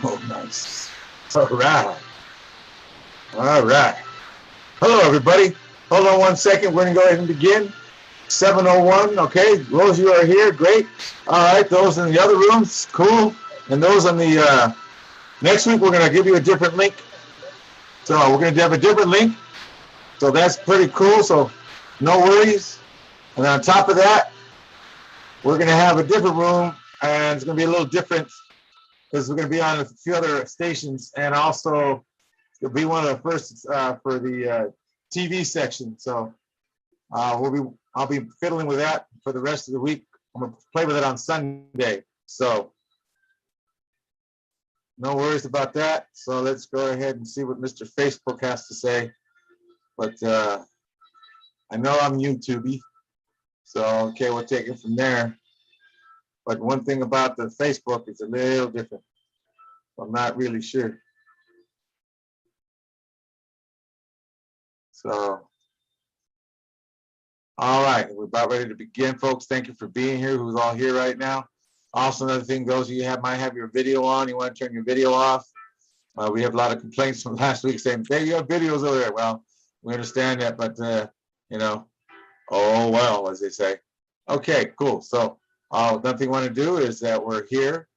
Oh, nice. All right. All right. Hello, everybody. Hold on 1 second. We're going to go ahead and begin. 7:01. Okay. Those you are here, great. All right. Those in the other rooms, cool. And those on the next week, we're going to give you a different link. So we're going to have a different link. So that's pretty cool. So no worries. And on top of that, we're going to have a different room, and it's going to be a little different because we're going to be on a few other stations, and also it'll be one of the first for the TV section. So I'll be fiddling with that for the rest of the week. I'm going to play with it on Sunday. So no worries about that. So let's go ahead and see what Mr. Facebook has to say. But I know I'm YouTubey. So, okay, we'll take it from there. But one thing about the Facebook is a little different. I'm not really sure. So, all right, we're about ready to begin, folks. Thank you for being here, who's all here right now. Also, another thing, those of you might have your video on, you want to turn your video off. We have a lot of complaints from last week saying, hey, you have videos over there. Well, we understand that, but, you know, oh, well, as they say. Okay, cool. So, another thing I want to do is that we're here.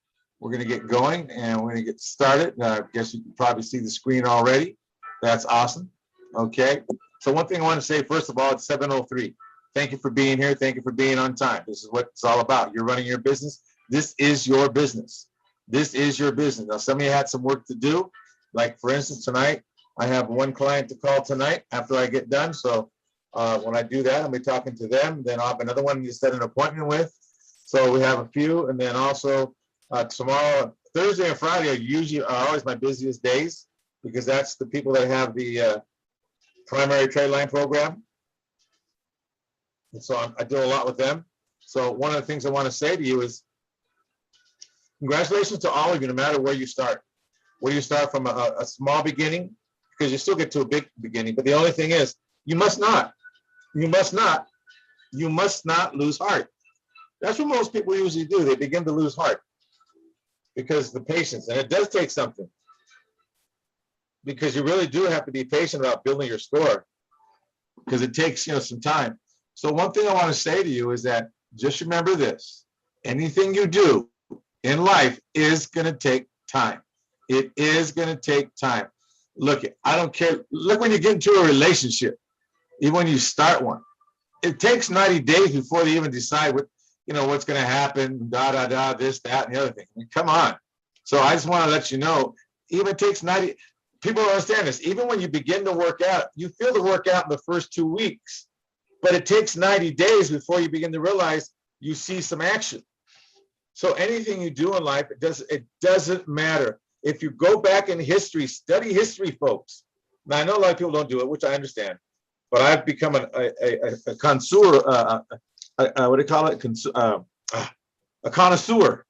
We're going to get going, and we're going to get started. I guess you can probably see the screen already. That's awesome. Okay. So one thing I want to say, first of all, it's 7:03. Thank you for being here. Thank you for being on time. This is what it's all about. You're running your business. This is your business. This is your business. Now, some of you had some work to do. Like, for instance, tonight, I have one client to call tonight after I get done. So when I do that, I'll be talking to them. Then I'll have another one to set an appointment with. So we have a few. And then also tomorrow, Thursday and Friday are always my busiest days because that's the people that have the primary trade line program. And so I do a lot with them. So one of the things I want to say to you is congratulations to all of you, no matter where you start. Where you start from a small beginning, because you still get to a big beginning. But the only thing is, you must not lose heart. That's what most people usually do. They begin to lose heart because the patience, and it does take something. Because you really do have to be patient about building your store, because it takes some time. So one thing I want to say to you is that just remember this: anything you do in life is going to take time. It is going to take time. Look, I don't care. Look, when you get into a relationship, even when you start one, it takes 90 days before they even decide what's going to happen, this, that, and the other thing. I mean, come on. So I just want to let you know, even it takes 90. People don't understand this. Even when you begin to work out, you feel the workout in the first 2 weeks, but it takes 90 days before you begin to realize you see some action. So anything you do in life, it doesn't matter. If you go back in history, study history, folks. Now, I know a lot of people don't do it, which I understand, but I've become a connoisseur, what do you call it? A connoisseur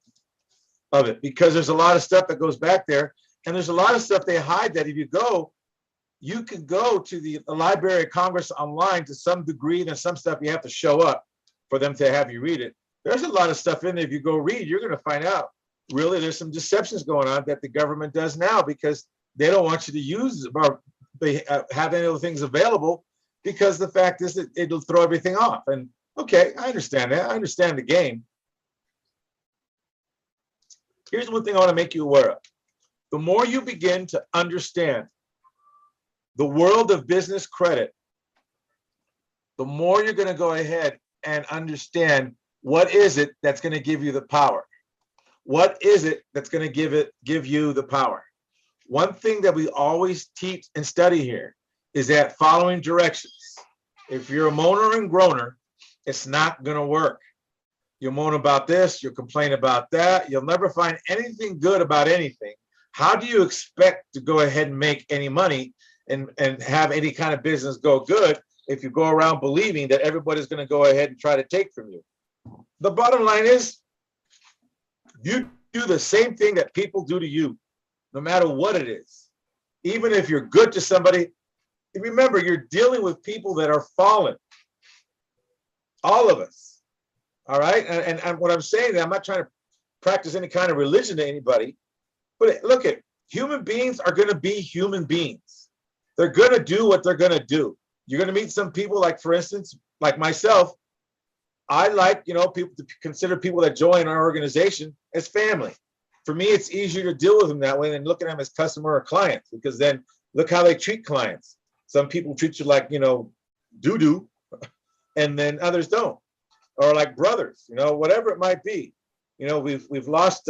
of it, because there's a lot of stuff that goes back there. And there's a lot of stuff they hide that if you can go to the Library of Congress online to some degree. There's some stuff you have to show up for them to have you read it. There's a lot of stuff in there. If you go read, you're going to find out really there's some deceptions going on that the government does now because they don't want you to use or have any of the things available, because the fact is that it'll throw everything off. And okay, I understand that. I understand the game. Here's one thing I want to make you aware of. The more you begin to understand the world of business credit, the more you're going to go ahead and understand what is it that's going to give you the power. What is it that's going to give you the power? One thing that we always teach and study here is that following directions. If you're a moaner and groaner, it's not going to work. You moan about this, you complain about that, you'll never find anything good about anything. How do you expect to go ahead and make any money and have any kind of business go good if you go around believing that everybody's going to go ahead and try to take from you? The bottom line is, you do the same thing that people do to you, no matter what it is. Even if you're good to somebody, remember, you're dealing with people that are fallen. All of us. All right? And what I'm saying, I'm not trying to practice any kind of religion to anybody, But look at, human beings are going to be human beings. They're going to do what they're going to do. You're going to meet some people, like, for instance, like myself, I like, people to consider people that join our organization as family. For me, it's easier to deal with them that way than looking at them as customer or clients, because then look how they treat clients. Some people treat you like, doo-doo, and then others don't, or like brothers, whatever it might be. We've lost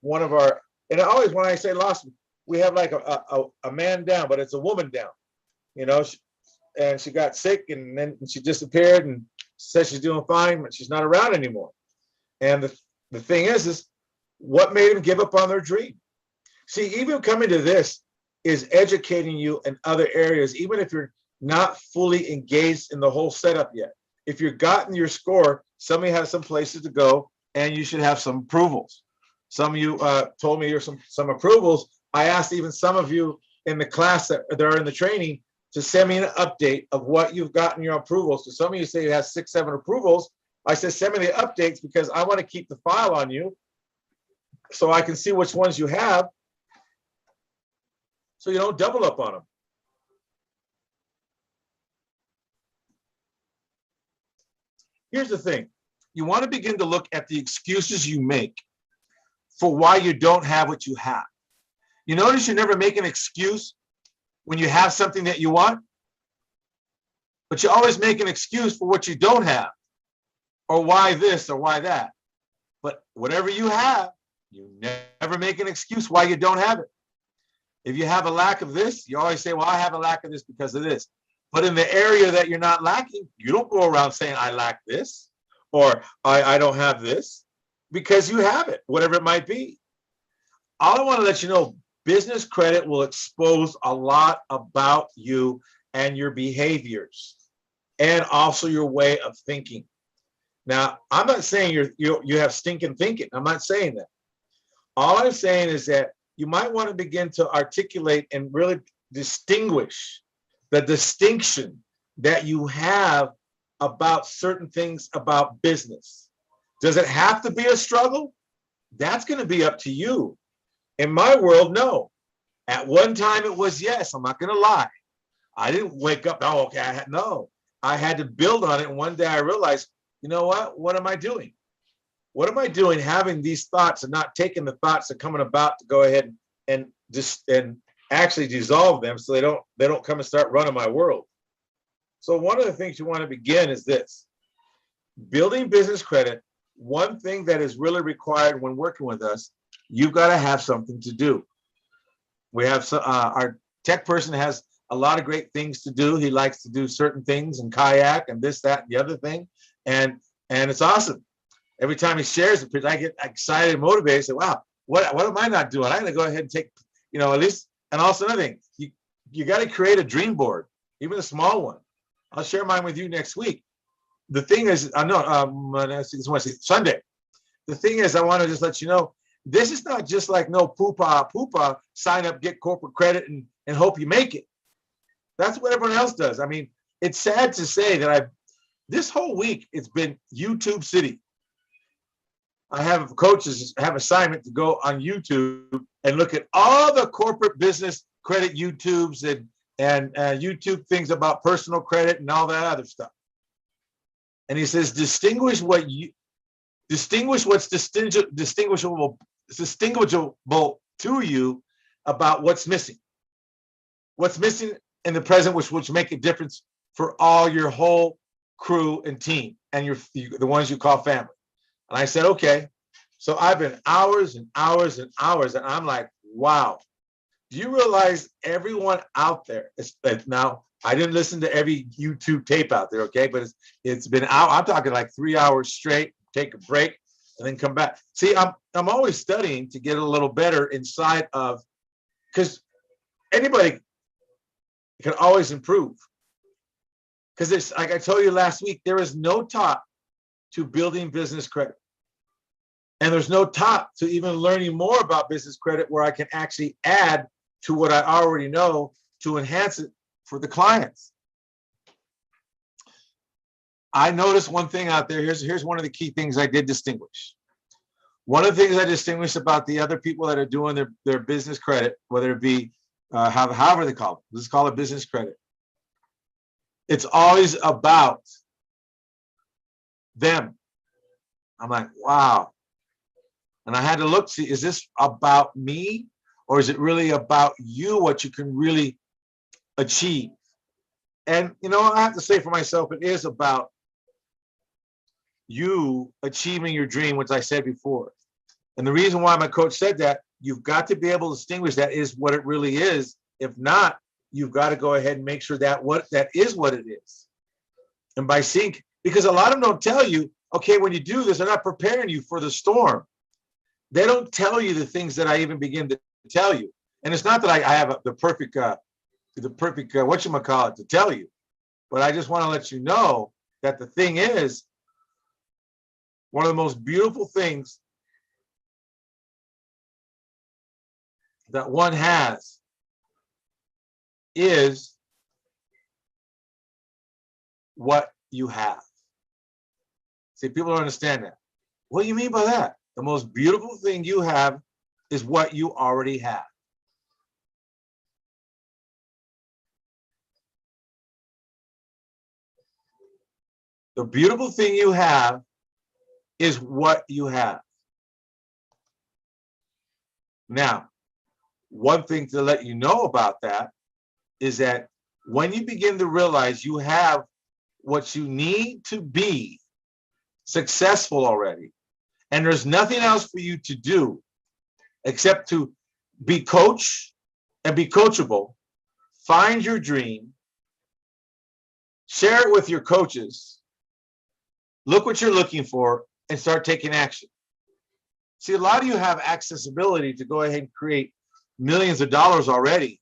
one of our, and always when I say lost, we have like a man down, but it's a woman down, and she got sick, and then she disappeared, and says she's doing fine, but she's not around anymore. And the thing is what made them give up on their dream? See, even coming to this is educating you in other areas, even if you're not fully engaged in the whole setup yet. If you've gotten your score, somebody has some places to go, and you should have some approvals. Some of you told me here's some approvals. I asked even some of you in the class that are in the training to send me an update of what you've gotten your approvals. So some of you say you have 6, 7 approvals. I said, send me the updates, because I want to keep the file on you so I can see which ones you have, so you don't double up on them. Here's the thing. You want to begin to look at the excuses you make for why you don't have what you have. You notice you never make an excuse when you have something that you want, but you always make an excuse for what you don't have, or why this or why that. But whatever you have, you never make an excuse why you don't have it. If you have a lack of this, you always say, well, I have a lack of this because of this. But in the area that you're not lacking, you don't go around saying, I lack this, or I don't have this, because you have it, whatever it might be. All I want to let you know, business credit will expose a lot about you and your behaviors, and also your way of thinking. Now, I'm not saying you have stinking thinking. I'm not saying that. All I'm saying is that you might want to begin to articulate and really distinguish the distinction that you have about certain things about business. Does it have to be a struggle? That's going to be up to you. In my world, no. At one time it was yes. I'm not going to lie. I didn't wake up, oh, okay, I had to build on it. And one day I realized, you know what? What am I doing? What am I doing having these thoughts and not taking the thoughts that are coming about to go ahead and actually dissolve them, so they don't come and start running my world. So one of the things you want to begin is this. Building business credit, one thing that is really required when working with us, you've got to have something to do. We have our tech person has a lot of great things to do. He likes to do certain things and kayak and this, that, and the other thing. And it's awesome. Every time he shares it, I get excited and motivated. I say, wow, what am I not doing? I'm going to go ahead and take, at least. And also another thing, you got to create a dream board, even a small one. I'll share mine with you next week. The thing is, Sunday. The thing is, I want to just let you know, this is not just like no poopa, sign up, get corporate credit, and hope you make it. That's what everyone else does. I mean, it's sad to say that this whole week, it's been YouTube City. I have coaches have assignment to go on YouTube and look at all the corporate business credit YouTubes and YouTube things about personal credit and all that other stuff. And he says, distinguish what's distinguishable to you about what's missing. What's missing in the present, which make a difference for all your whole crew and team and the ones you call family. And I said, okay. So I've been hours and hours and hours, and I'm like, wow. Do you realize everyone out there is now? I didn't listen to every YouTube tape out there, okay? But it's been out. I'm talking like 3 hours straight. Take a break and then come back. See, I'm always studying to get a little better inside of, because anybody can always improve. Because it's like I told you last week, there is no top to building business credit. And there's no top to even learning more about business credit where I can actually add to what I already know to enhance it for the clients. I noticed one thing out there. Here's one of the key things I did distinguish. One of the things I distinguish about the other people that are doing their business credit, whether it be however they call it, let's call it business credit. It's always about them. I'm like, wow. And I had to look, see, is this about me or is it really about you, what you can really achieve? And, you know, I have to say for myself, it is about you achieving your dream, which I said before. And the reason why my coach said that, you've got to be able to distinguish that is what it really is. If not, you've got to go ahead and make sure that that is what it is. And by seeing, because a lot of them don't tell you, okay, when you do this, they're not preparing you for the storm. They don't tell you the things that I even begin to tell you. And it's not that I have the perfect whatchamacallit to tell you, but I just want to let you know that the thing is, one of the most beautiful things that one has is what you have. See, people don't understand that. What do you mean by that? The most beautiful thing you have is what you already have. The beautiful thing you have is what you have. Now, one thing to let you know about that is that when you begin to realize you have what you need to be successful already, and there's nothing else for you to do except to be coached and be coachable, find your dream, share it with your coaches, look what you're looking for, and start taking action. See, a lot of you have accessibility to go ahead and create millions of dollars already,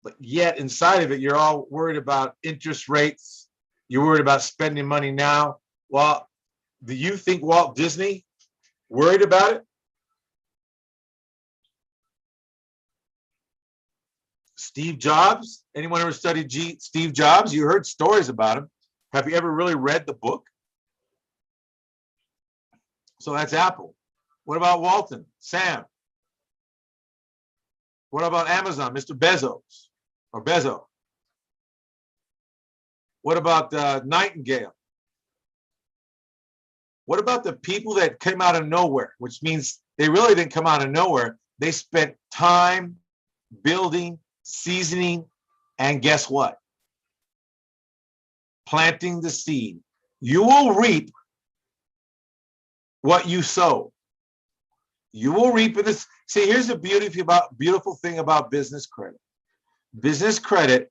but yet inside of it, you're all worried about interest rates. You're worried about spending money now. Well, do you think Walt Disney worried about it? Steve Jobs? Anyone ever studied Steve Jobs? You heard stories about him. Have you ever really read the book? So that's Apple. What about Walton? Sam? What about Amazon? Mr. Bezos or Bezos? What about Nightingale? What about the people that came out of nowhere, which means they really didn't come out of nowhere. They spent time building, seasoning, and guess what? Planting the seed. You will reap what you sow. You will reap in this. See, here's the beautiful thing about business credit. Business credit,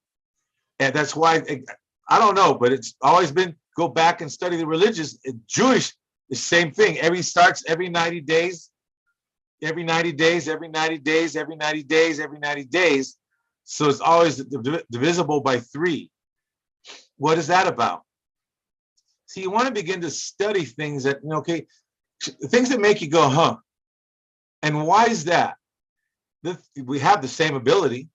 and that's why I don't know, but it's always been, go back and study the religious, Jewish, the same thing. Starts every 90 days, every 90 days, every 90 days, every 90 days, every 90 days. So it's always divisible by 3. What is that about? See, you want to begin to study things that, okay, things that make you go, huh? And why is that? We have the same ability,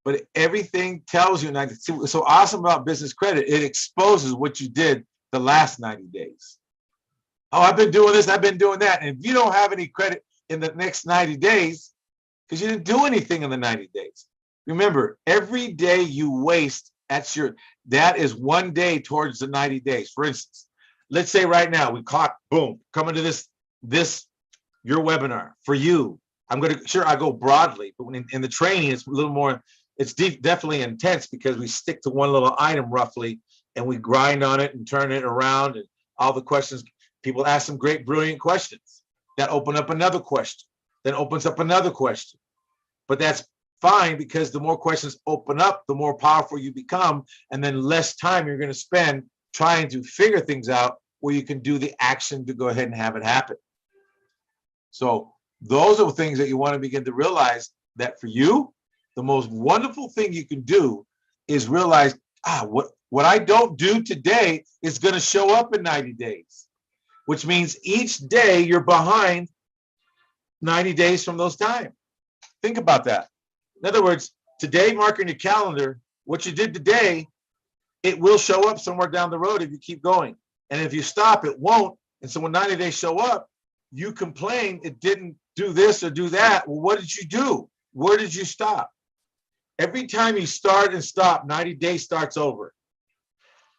but everything tells you, and what's so awesome about business credit, it exposes what you did the last 90 days. Oh, I've been doing this, I've been doing that. And if you don't have any credit in the next 90 days, because you didn't do anything in the 90 days. Remember, every day you waste, that is 1 day towards the 90 days. For instance, let's say right now we caught, boom, coming to your webinar for you. I go broadly, but in the training, it's a little more, it's definitely intense because we stick to one little item roughly and we grind on it and turn it around, and all the questions, people ask some great, brilliant questions that open up another question, then opens up another question. But that's fine because the more questions open up, the more powerful you become, and then less time you're going to spend trying to figure things out where you can do the action to go ahead and have it happen. So those are the things that you want to begin to realize, that for you, the most wonderful thing you can do is realize, what I don't do today is going to show up in 90 days, which means each day you're behind 90 days from those time. Think about that. In other words, today, mark in your calendar, what you did today, it will show up somewhere down the road if you keep going. And if you stop, it won't. And so when 90 days show up, you complain it didn't do this or do that. Well, what did you do? Where did you stop? Every time you start and stop, 90 days starts over.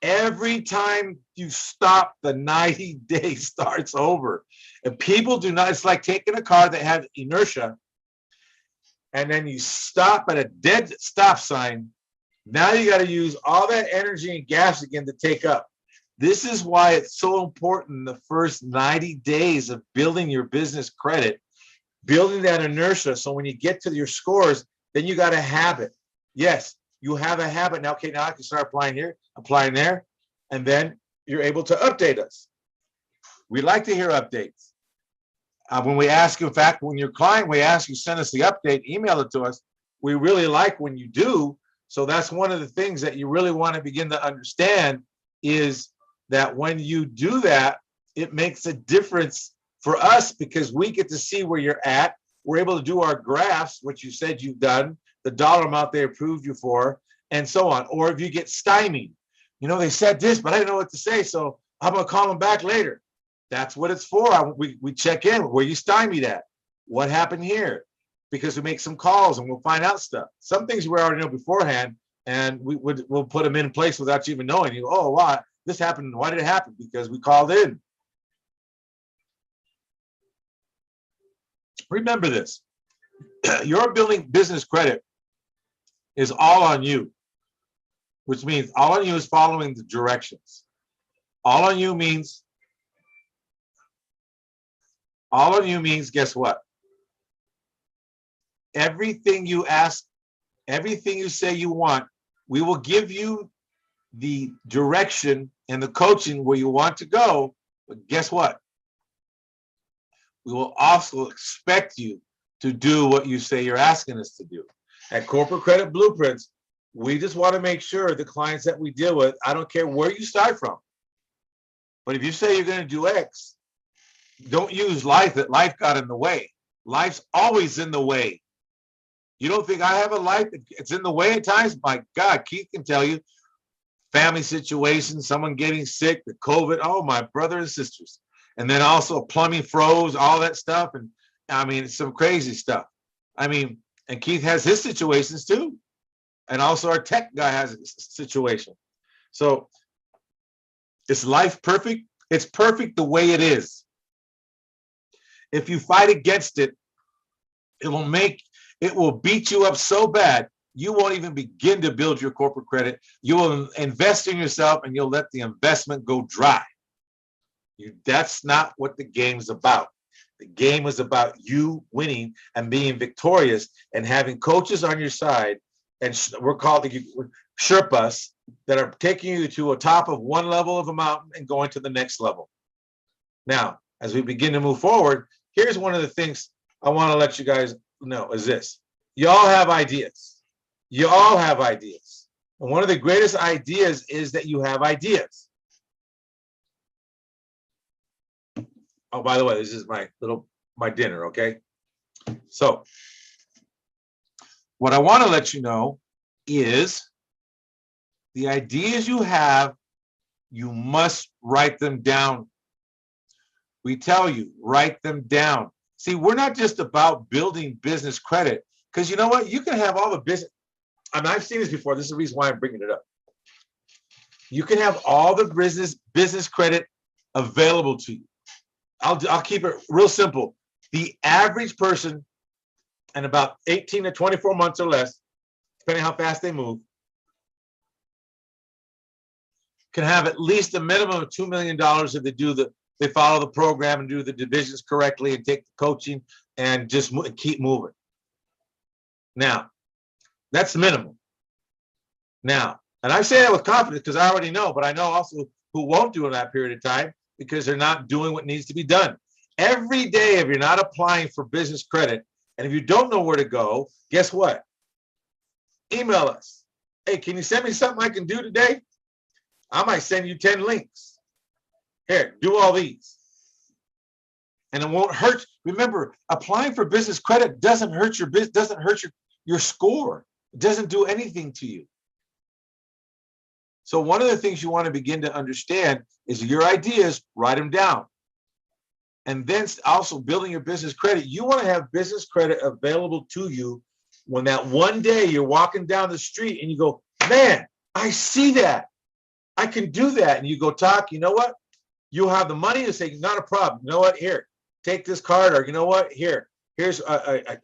Every time you stop, the 90 days starts over. And people do not, it's like taking a car that has inertia and then you stop at a dead stop sign. Now you got to use all that energy and gas again to take up. This is why it's so important the first 90 days of building your business credit, building that inertia. So when you get to your scores, then you got a habit. Yes, you have a habit now. Okay, now I can start applying here, applying there, and then you're able to update us. We like to hear updates. When we ask you, in fact, when your client, we ask you, send us the update, email it to us. We really like when you do. So that's one of the things that you really want to begin to understand is that when you do that, it makes a difference for us because we get to see where you're at. We're able to do our graphs, which you said you've done, the dollar amount they approved you for, and so on. Or if you get stymied, you know, they said this, but I didn't know what to say, so I'm going to call them back later. That's what it's for. We check in. Where you stymied at? What happened here? Because we make some calls and we'll find out stuff. Some things we already know beforehand, and we'll put them in place without you even knowing. You go, oh, wow, this happened. Why did it happen? Because we called in. Remember this. Your building business credit is all on you, which means all on you is following the directions. All on you means, guess what? Everything you ask, everything you say you want, we will give you the direction and the coaching where you want to go. But guess what? We will also expect you to do what you say you're asking us to do. At Corporate Credit Blueprints, we just want to make sure the clients that we deal with, I don't care where you start from, but if you say you're going to do X, don't use life that life got in the way. Life's always in the way. You don't think I have a life? It's in the way at times? My God, Keith can tell you. Family situations, someone getting sick, the COVID, oh, my brothers and sisters. And then also plumbing froze, all that stuff. And I mean, it's some crazy stuff. I mean, and Keith has his situations too. And also our tech guy has a situation. So is life perfect? It's perfect the way it is. If you fight against it, it will beat you up so bad, you won't even begin to build your corporate credit. You will invest in yourself and you'll let the investment go dry. That's not what the game is about. The game is about you winning and being victorious and having coaches on your side. And we're called the Sherpas that are taking you to a top of one level of a mountain and going to the next level. Now, as we begin to move forward, here's one of the things I want to let you guys know is this. You all have ideas. You all have ideas. And one of the greatest ideas is that you have ideas. Oh, by the way, this is my dinner, okay? So what I want to let you know is the ideas you have, you must write them down. We tell you, write them down. See, we're not just about building business credit, because you know what? You can have all the business. I mean, I've seen this before. This is the reason why I'm bringing it up. You can have all the business credit available to you. I'll keep it real simple. The average person in about 18 to 24 months or less, depending how fast they move, can have at least a minimum of $2 million if they follow the program and do the divisions correctly and take the coaching and just keep moving. Now, that's the minimum. Now, and I say that with confidence because I already know, but I know also who won't do in that period of time because they're not doing what needs to be done. Every day, if you're not applying for business credit, and if you don't know where to go, guess what? Email us. Hey, can you send me something I can do today? I might send you 10 links. Here, do all these. And it won't hurt. Remember, applying for business credit doesn't hurt your business, doesn't hurt your score. It doesn't do anything to you. So one of the things you want to begin to understand is your ideas, write them down. and then also building your business credit. You want to have business credit available to you when that one day you're walking down the street and you go, man, I see that. I can do that. And you go talk, you know what? You'll have the money to say, not a problem. You know what? Here, take this card, or you know what? Here's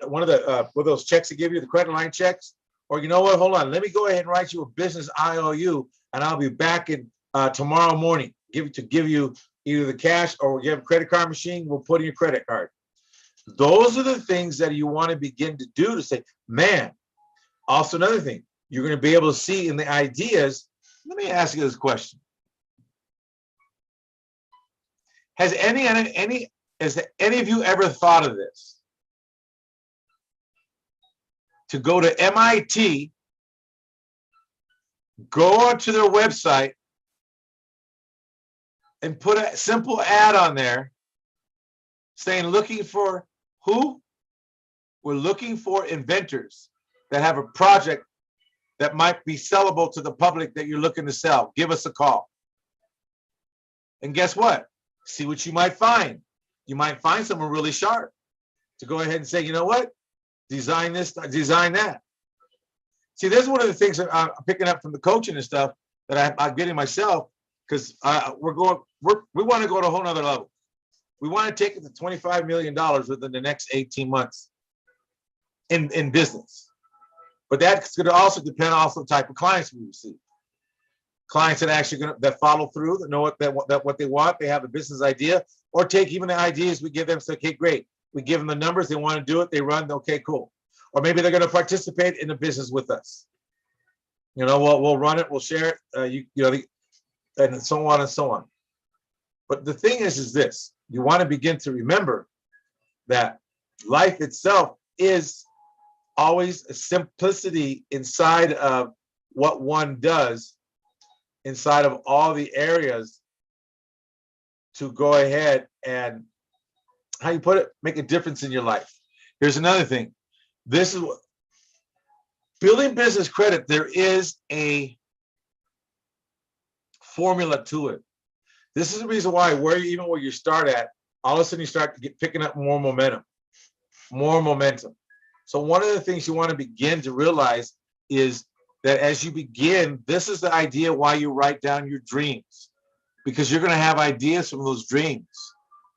one of those checks they give you, the credit line checks. Or you know what? Hold on. Let me go ahead and write you a business IOU, and I'll be back in tomorrow morning. Give you either the cash, or we'll give a credit card machine. We'll put in your credit card. Those are the things that you want to begin to do to say, man. Also, another thing you're going to be able to see in the ideas. Let me ask you this question: Has any of you ever thought of this? To go to MIT, go onto their website, and put a simple ad on there saying, looking for who? We're looking for inventors that have a project that might be sellable to the public that you're looking to sell. Give us a call. And guess what? See what you might find. You might find someone really sharp to go ahead and say, you know what? Design this, design that. See, this is one of the things that I'm picking up from the coaching and stuff that I'm getting myself, because we want to go to a whole nother level. We want to take it to $25 million within the next 18 months in business. But that's going to also depend on the type of clients we receive. Clients that actually that follow through, that know what they want, they have a business idea, or take even the ideas we give them. Say, okay, great. We give them the numbers, they want to do it, they run. Okay, cool. Or maybe they're going to participate in the business with us. You know, we'll run it, we'll share it. And so on and so on. But the thing is this: you want to begin to remember that life itself is always a simplicity inside of what one does, inside of all the areas to go ahead and, how you put it, make a difference in your life. Here's another thing. This is what building business credit. There is a formula to it. This is the reason why where you start at, all of a sudden you start to picking up more momentum. So one of the things you want to begin to realize is that as you begin, this is the idea why you write down your dreams, because you're going to have ideas from those dreams.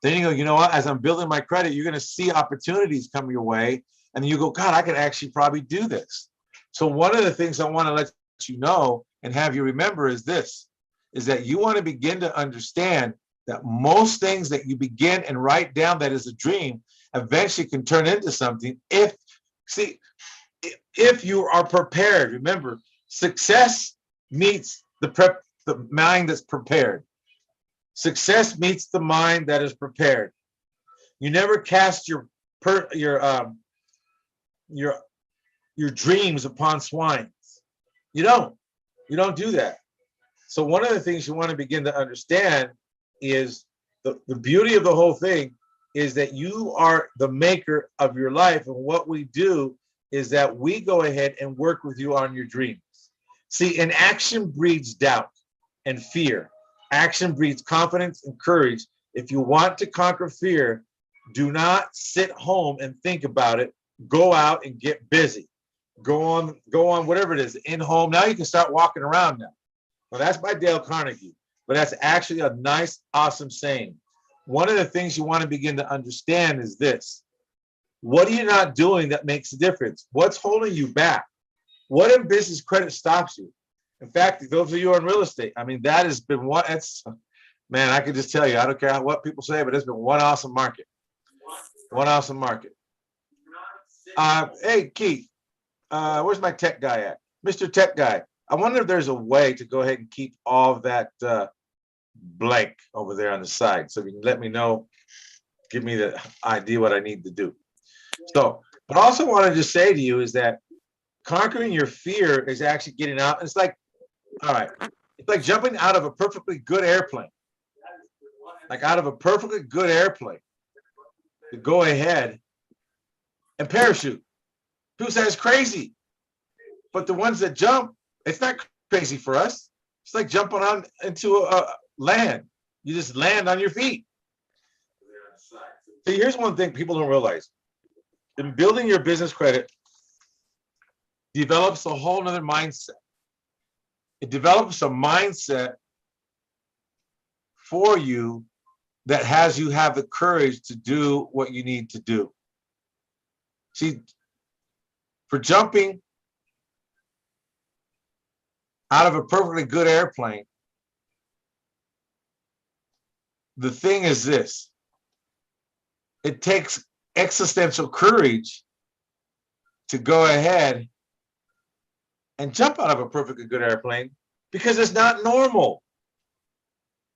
Then you go, you know what, as I'm building my credit, you're going to see opportunities come your way. And you go, God, I could actually probably do this. So one of the things I want to let you know and have you remember is this, is that you want to begin to understand that most things that you begin and write down that is a dream eventually can turn into something if you are prepared. Remember, success meets the mind that's prepared. Success meets the mind that is prepared. You never cast your dreams upon swines. You don't do that. So one of the things you want to begin to understand is the beauty of the whole thing is that you are the maker of your life. And what we do is that we go ahead and work with you on your dreams. See, an action breeds doubt and fear. Action breeds confidence and courage. If you want to conquer fear, do not sit home and think about it. Go out and get busy. Go on, whatever it is, in home. Now you can start walking around now. Well, that's by Dale Carnegie, but that's actually a nice, awesome saying. One of the things you want to begin to understand is this. What are you not doing that makes a difference? What's holding you back? What in business credit stops you? In fact, those of you in real estate, I mean, that has been one, man, I can just tell you, I don't care what people say, but it's been one awesome market. One awesome market. Hey, Keith, where's my tech guy at? Mr. Tech Guy, I wonder if there's a way to go ahead and keep all of that blank over there on the side. So you can let me know, give me the idea what I need to do. So, but I also want to just say to you is that conquering your fear is actually getting out. It's like, all right, it's like jumping out of a perfectly good airplane. Like out of a perfectly good airplane. To go ahead and parachute. People say it's crazy. But the ones that jump, it's not crazy for us. It's like jumping on into a land. You just land on your feet. See, here's one thing people don't realize. In building your business credit, develops a whole nother mindset. It develops a mindset for you that has you have the courage to do what you need to do. See, for jumping out of a perfectly good airplane, the thing is this: it takes existential courage to go ahead and jump out of a perfectly good airplane, because it's not normal.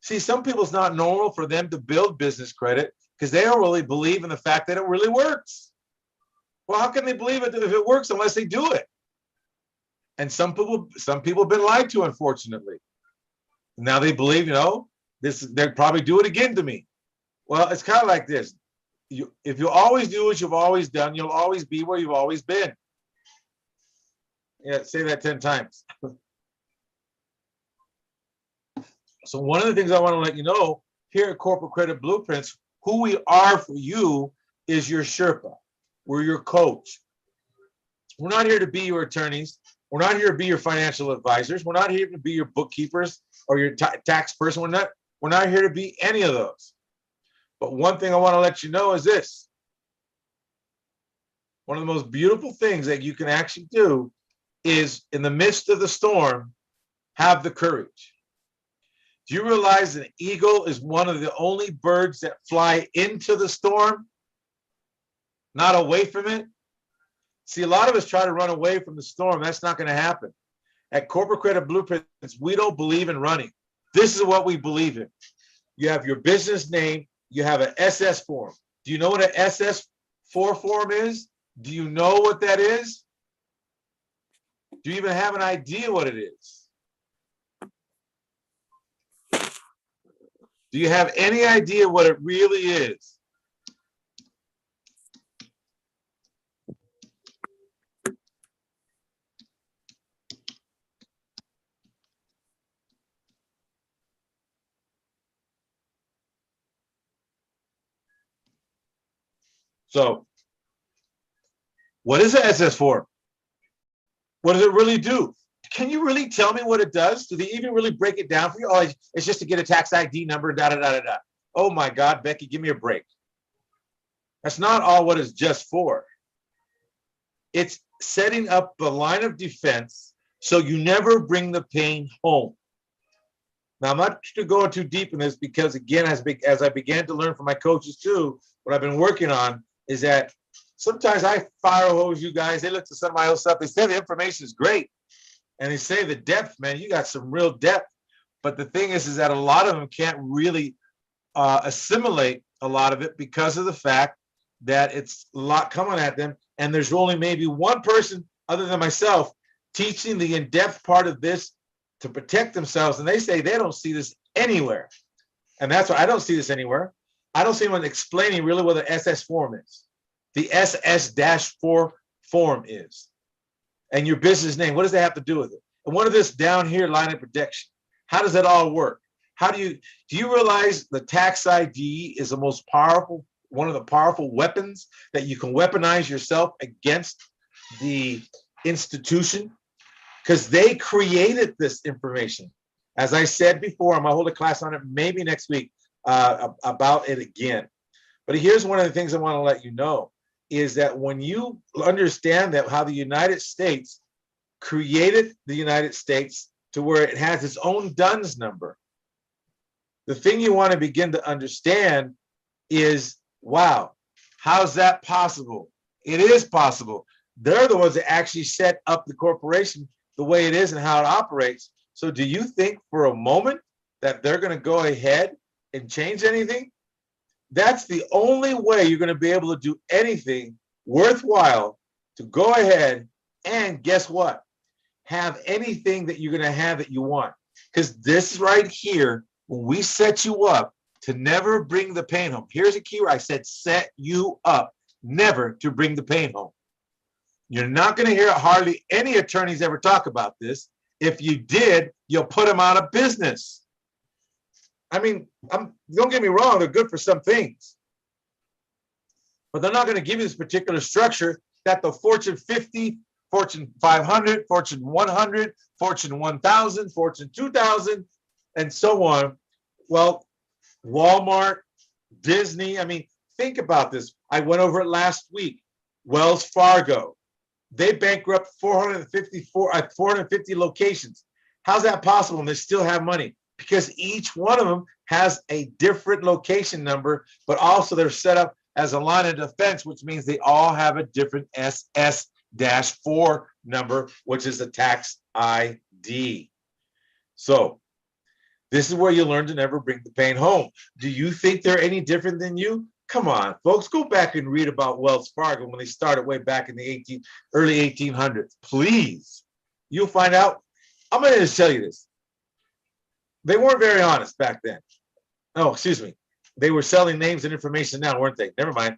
See, some people, it's not normal for them to build business credit because they don't really believe in the fact that it really works. Well, how can they believe it if it works unless they do it? And some people have been lied to, unfortunately. Now they believe, they'll probably do it again to me. Well, it's kind of like this. If you always do what you've always done, you'll always be where you've always been. Yeah, say that 10 times. So one of the things I want to let you know here at Corporate Credit Blueprints, who we are for you is your Sherpa. We're your coach. We're not here to be your attorneys. We're not here to be your financial advisors. We're not here to be your bookkeepers or your tax person. We're not here to be any of those. But one thing I want to let you know is this. One of the most beautiful things that you can actually do is, in the midst of the storm, have the courage. Do you realize an eagle is one of the only birds that fly into the storm, not away from it? See, a lot of us try to run away from the storm. That's not going to happen. At Corporate Credit Blueprints, we don't believe in running. This is what we believe in. You have your business name. You have an SS form. Do you know what an SS4 form is? Do you know what that is? Do you even have an idea what it is? Do you have any idea what it really is? So, what is an SS form? What does it really do? Can you really tell me what it does? Do they even really break it down for you? Oh, it's just to get a tax ID number, da da da da da. Oh my God, Becky, give me a break. That's not all what it's just for. It's setting up the line of defense so you never bring the pain home. Now, I'm not going too deep in this because, again, as I began to learn from my coaches too, what I've been working on is that sometimes I fire hose you guys. They look at some of my old stuff. They say the information is great. And they say the depth, man, you got some real depth. But the thing is that a lot of them can't really assimilate a lot of it because of the fact that it's a lot coming at them. And there's only maybe one person other than myself teaching the in-depth part of this to protect themselves. And they say they don't see this anywhere. And that's why I don't see this anywhere. I don't see anyone explaining really what the SS form is. The SS-4 form is. And your business name, what does that have to do with it? And what is this down here, line of protection? How does that all work? Do you realize the tax ID is the most powerful, one of the powerful weapons that you can weaponize yourself against the institution? Because they created this information. As I said before, I'm gonna hold a class on it maybe next week about it again. But here's one of the things I want to let you know is that when you understand that how the United States created the United States to where it has its own DUNS number, the thing you want to begin to understand is, wow, how's that possible? It is possible. They're the ones that actually set up the corporation the way it is and how it operates. So do you think for a moment that they're going to go ahead and change anything? That's the only way you're going to be able to do anything worthwhile, to go ahead and guess what? Have anything that you're going to have that you want. Because this right here, when we set you up to never bring the pain home. Here's a key where I said set you up, never to bring the pain home. You're not going to hear hardly any attorneys ever talk about this. If you did, you'll put them out of business. I mean, don't get me wrong, they're good for some things. but they're not going to give you this particular structure that the Fortune 50, Fortune 500, Fortune 100, Fortune 1000, Fortune 2000, and so on. Well, Walmart, Disney, I mean, think about this. I went over it last week. Wells Fargo, they bankrupt 450 locations. How's that possible? And they still have money because each one of them has a different location number, but also they're set up as a line of defense, which means they all have a different SS-4 number, which is a tax ID. So this is where you learn to never bring the pain home. Do you think they're any different than you? Come on, folks, go back and read about Wells Fargo when they started way back in the early 1800s. Please, you'll find out. I'm going to just tell you this. They weren't very honest back then. Oh, excuse me. They were selling names and information now, weren't they? Never mind.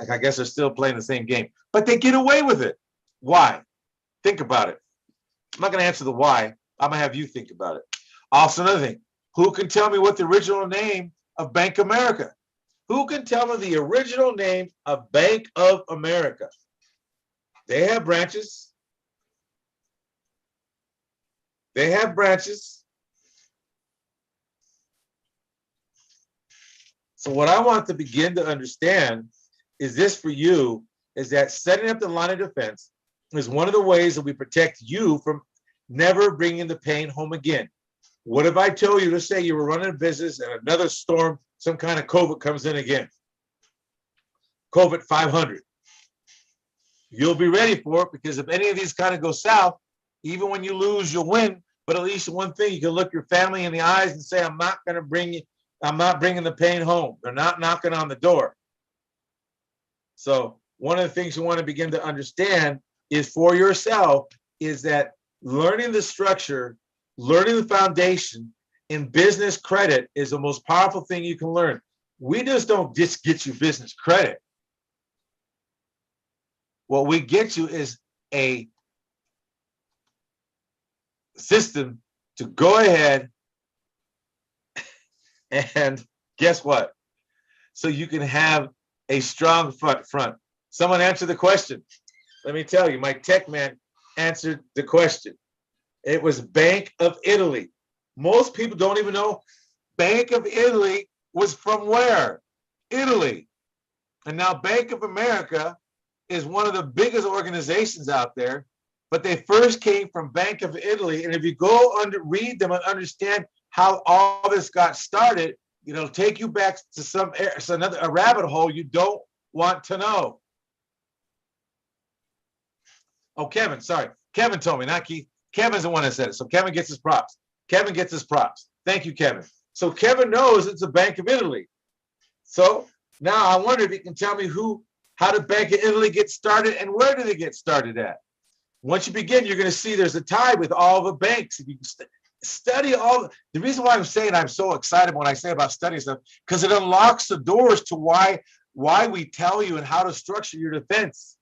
I guess they're still playing the same game. But they get away with it. Why? Think about it. I'm not going to answer the why. I'm going to have you think about it. Also, another thing. Who can tell me what the original name of Bank of America? Who can tell me the original name of Bank of America? They have branches. They have branches. So what I want to begin to understand is this for you, is that setting up the line of defense is one of the ways that we protect you from never bringing the pain home again. What if I told you to say you were running a business and another storm, some kind of COVID comes in again? COVID 500. You'll be ready for it because if any of these kind of go south, even when you lose, you'll win. But at least one thing, you can look your family in the eyes and say, I'm not bringing the pain home. They're not knocking on the door. So one of the things you want to begin to understand is for yourself is that learning the structure, learning the foundation in business credit is the most powerful thing you can learn. We just don't just get you business credit. What we get you is a system to go ahead and guess what? So you can have a strong front. Someone answer the question. Let me tell you, my tech man answered the question. It was Bank of Italy. Most people don't even know Bank of Italy was from where? Italy. And now Bank of America is one of the biggest organizations out there, but they first came from Bank of Italy. And if you go read them and understand how all this got started, it'll take you back to a rabbit hole you don't want to know. Oh, Kevin, sorry. Kevin told me, not Keith. Kevin's the one that said it. So Kevin gets his props. Kevin gets his props. Thank you, Kevin. So Kevin knows it's a Bank of Italy. So now I wonder if you can tell me how did Bank of Italy get started and where did it get started at? Once you begin, you're going to see there's a tie with all the banks. If you study the reason why I'm saying I'm so excited when I say about studying stuff, because it unlocks the doors to why we tell you and how to structure your defense.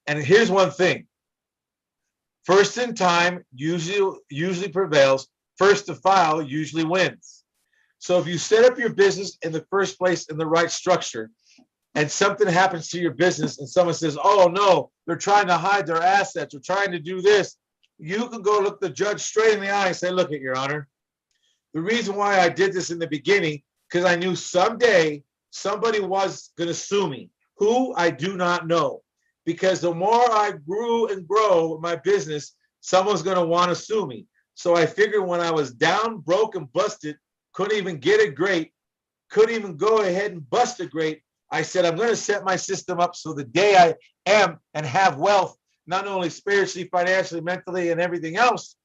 And here's one thing. First in time usually prevails. First to file usually wins. So if you set up your business in the first place in the right structure and something happens to your business and someone says, oh no, they're trying to hide their assets or trying to do this, you can go look the judge straight in the eye and say, look, Your Honor, the reason why I did this in the beginning, because I knew someday somebody was going to sue me. Who, I do not know. Because the more I grew and grow with my business, someone's going to want to sue me. So I figured when I was down, broke, and busted, couldn't even get a great, couldn't even go ahead and bust a great, I said, I'm going to set my system up so the day I am and have wealth, not only spiritually, financially, mentally, and everything else,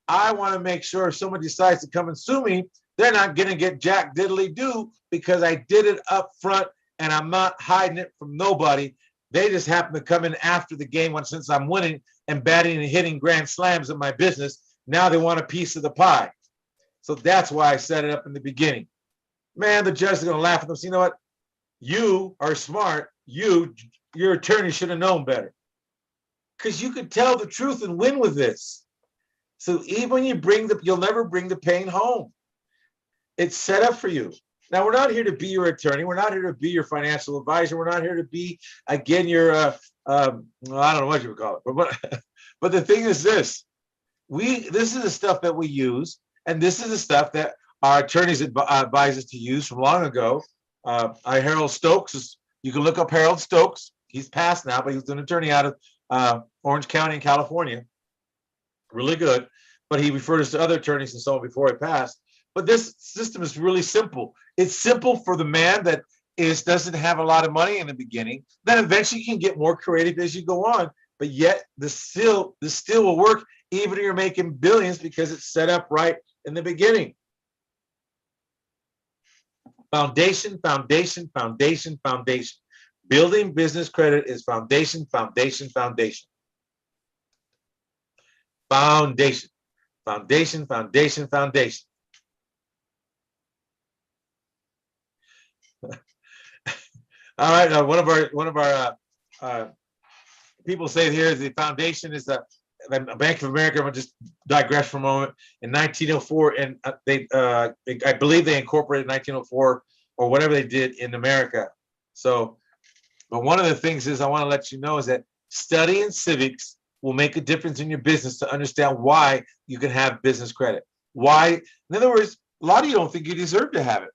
I want to make sure if someone decides to come and sue me, they're not going to get jack diddly do because I did it up front and I'm not hiding it from nobody. They just happen to come in after the game since I'm winning and batting and hitting grand slams in my business. Now they want a piece of the pie. So that's why I set it up in the beginning. Man, the judge is going to laugh at them. So you know what? You are smart. Your attorney should have known better. Because you could tell the truth and win with this. So even when you'll never bring the pain home. It's set up for you. Now, we're not here to be your attorney. We're not here to be your financial advisor. We're not here to be, again, your, well, I don't know what you would call it. But the thing is this, this is the stuff that we use, and this is the stuff that our attorneys advise us to use from long ago. Harold Stokes, you can look up Harold Stokes. He's passed now, but he was an attorney out of Orange County in California. Really good. But he referred us to other attorneys and so on before he passed. But this system is really simple. It's simple for the man that doesn't have a lot of money in the beginning. Then eventually you can get more creative as you go on. But yet this still will work even if you're making billions because it's set up right in the beginning. Foundation, foundation, foundation, foundation. Building business credit is foundation, foundation, foundation. Foundation, foundation, foundation, foundation. All right, one of our people say here is the foundation is a Bank of America. I'm gonna just digress for a moment. In 1904, and I believe they incorporated 1904 or whatever they did in America. So, but one of the things is I want to let you know is that studying civics will make a difference in your business to understand why you can have business credit. Why, in other words, a lot of you don't think you deserve to have it.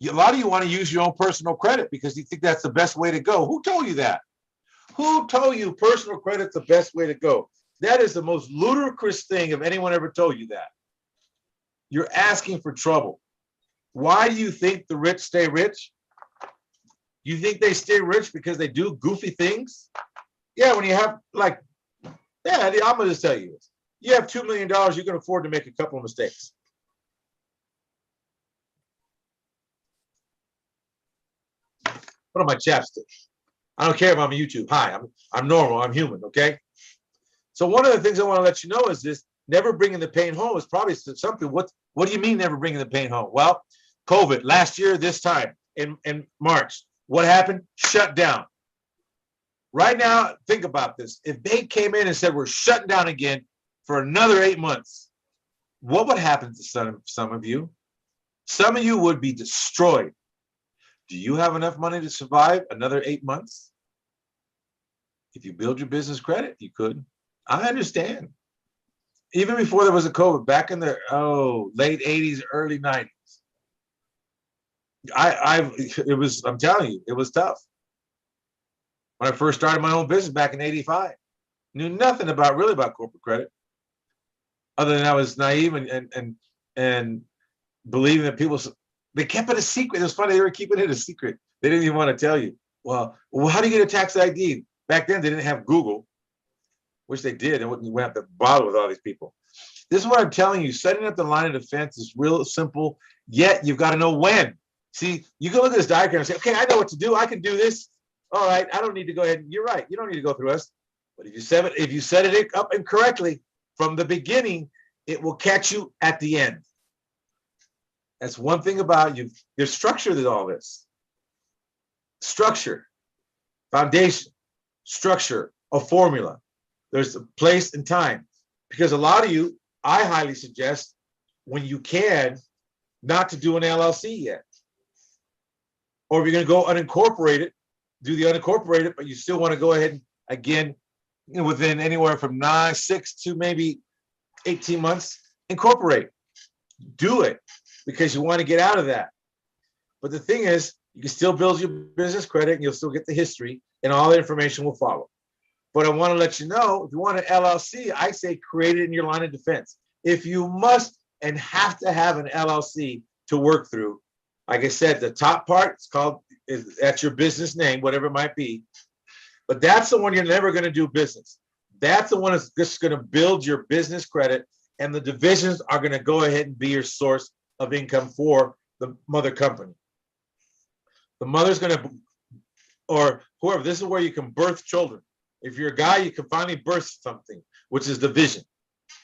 A lot of you want to use your own personal credit because you think that's the best way to go. Who told you that? Who told you personal credit's the best way to go? That is the most ludicrous thing if anyone ever told you that. You're asking for trouble. Why do you think the rich stay rich? You think they stay rich because they do goofy things? Yeah, when you have I'm going to tell you this. You have $2 million, you can afford to make a couple of mistakes. What are my chapsticks? I don't care if I'm on YouTube. Hi, I'm normal. I'm human, okay? So one of the things I want to let you know is this: never bringing the pain home is probably something. What do you mean never bringing the pain home? Well, COVID last year, this time in March, what happened? Shut down. Right now, think about this. If they came in and said we're shutting down again for another 8 months, what would happen to some of you? Some of you would be destroyed. Do you have enough money to survive another 8 months? If you build your business credit, you could. I understand. Even before there was a COVID, back in the late 80s, early 90s, I'm telling you, it was tough. When I first started my own business back in '85, knew nothing about corporate credit, other than I was naive and believing that people. They kept it a secret. It was funny. They were keeping it a secret. They didn't even want to tell you. Well, how do you get a tax ID? Back then, they didn't have Google, which they did. And wouldn't have to bother with all these people. This is what I'm telling you. Setting up the line of defense is real simple, yet you've got to know when. See, you can look at this diagram and say, okay, I know what to do. I can do this. All right, I don't need to go ahead. You're right. You don't need to go through us. But if you set it up incorrectly from the beginning, it will catch you at the end. That's one thing about you. There's structure to all this. Structure, foundation, structure, a formula. There's a place and time. Because a lot of you, I highly suggest, when you can, not to do an LLC yet. Or if you're going to go unincorporated, do the unincorporated, but you still want to go ahead and, again, within anywhere from 6 to maybe 18 months, incorporate. Do it. Because you want to get out of that. But the thing is, you can still build your business credit and you'll still get the history and all the information will follow. But I want to let you know, if you want an LLC, I say create it in your line of defense. If you must and have to have an LLC to work through, like I said, the top part that's your business name, whatever it might be. But that's the one you're never going to do business. That's the one that's just going to build your business credit, and the divisions are going to go ahead and be your source of income for the mother company. The mother's going to, or whoever, this is where you can birth children. If you're a guy, you can finally birth something, which is division.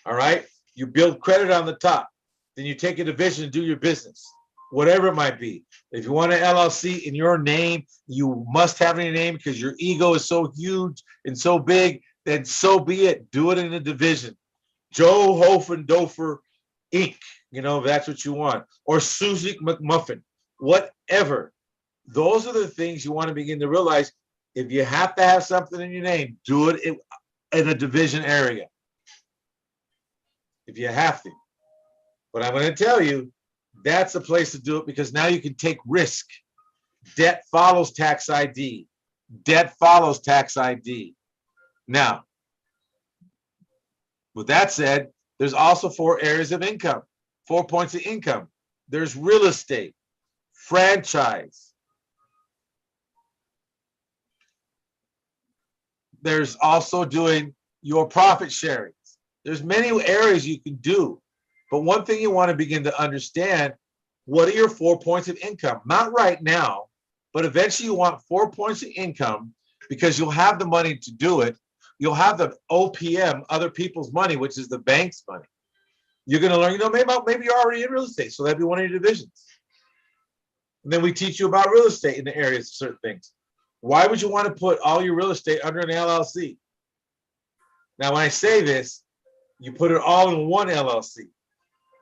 All right. You build credit on the top, then you take a division and do your business, whatever it might be. If you want an LLC in your name, you must have it in your name because your ego is so huge and so big, then so be it. Do it in a division. Joe Hofen Dofer Inc. If that's what you want. Or Susie McMuffin. whatever. Those are the things you want to begin to realize. If you have to have something in your name, do it in a division area. If you have to. But I'm going to tell you, that's the place to do it, because now you can take risk. Debt follows tax ID. Debt follows tax ID. Now, with that said, there's also 4 areas of income, 4 points of income. There's real estate, franchise. There's also doing your profit sharing. There's many areas you can do. But one thing you want to begin to understand, what are your 4 points of income? Not right now, but eventually you want 4 points of income, because you'll have the money to do it. You'll have the OPM, other people's money, which is the bank's money. You're going to learn, maybe you're already in real estate, so that'd be one of your divisions. And then we teach you about real estate in the areas of certain things. Why would you want to put all your real estate under an LLC? Now, when I say this, you put it all in one LLC.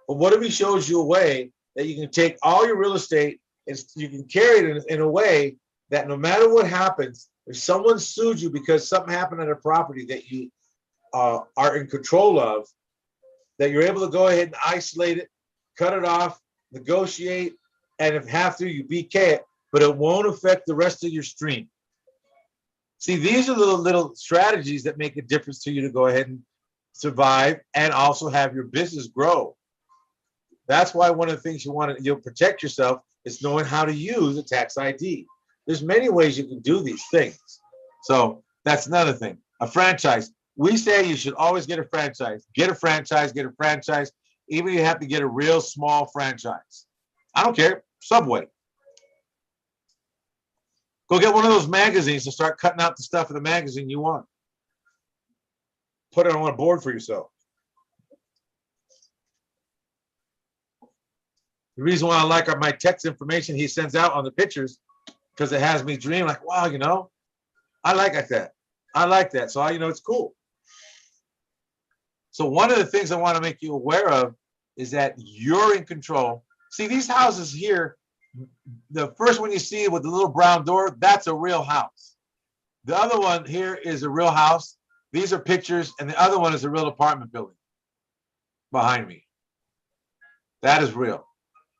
But what if he shows you a way that you can take all your real estate and you can carry it in a way that no matter what happens, if someone sued you because something happened on a property that you are in control of, that you're able to go ahead and isolate it, cut it off, negotiate, and if have to, you BK it, but it won't affect the rest of your stream. See, these are the little strategies that make a difference to you to go ahead and survive and also have your business grow. That's why one of the things you'll protect yourself is knowing how to use a tax ID. There's many ways you can do these things. So that's another thing. A franchise. We say you should always get a franchise. Get a franchise, get a franchise. Even if you have to get a real small franchise. I don't care. Subway. Go get one of those magazines and start cutting out the stuff in the magazine you want. Put it on a board for yourself. The reason why I like my text information he sends out on the pictures, because it has me dream like, wow, I like that. I like that. So it's cool. So one of the things I want to make you aware of is that you're in control. See, these houses here, the first one you see with the little brown door, that's a real house. The other one here is a real house. These are pictures, and the other one is a real apartment building behind me. That is real.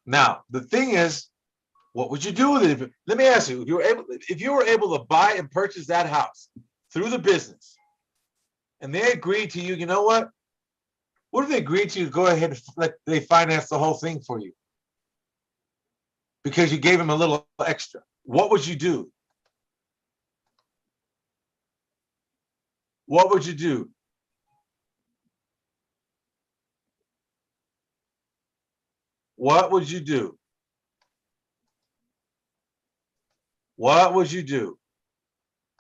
Now, the thing is, what would you do with it? Let me ask you, if you were able to buy and purchase that house through the business, and they agreed to you, you know what? What if they agreed to you to go ahead and they finance the whole thing for you? Because you gave them a little extra. What would you do? What would you do? What would you do? What would you do?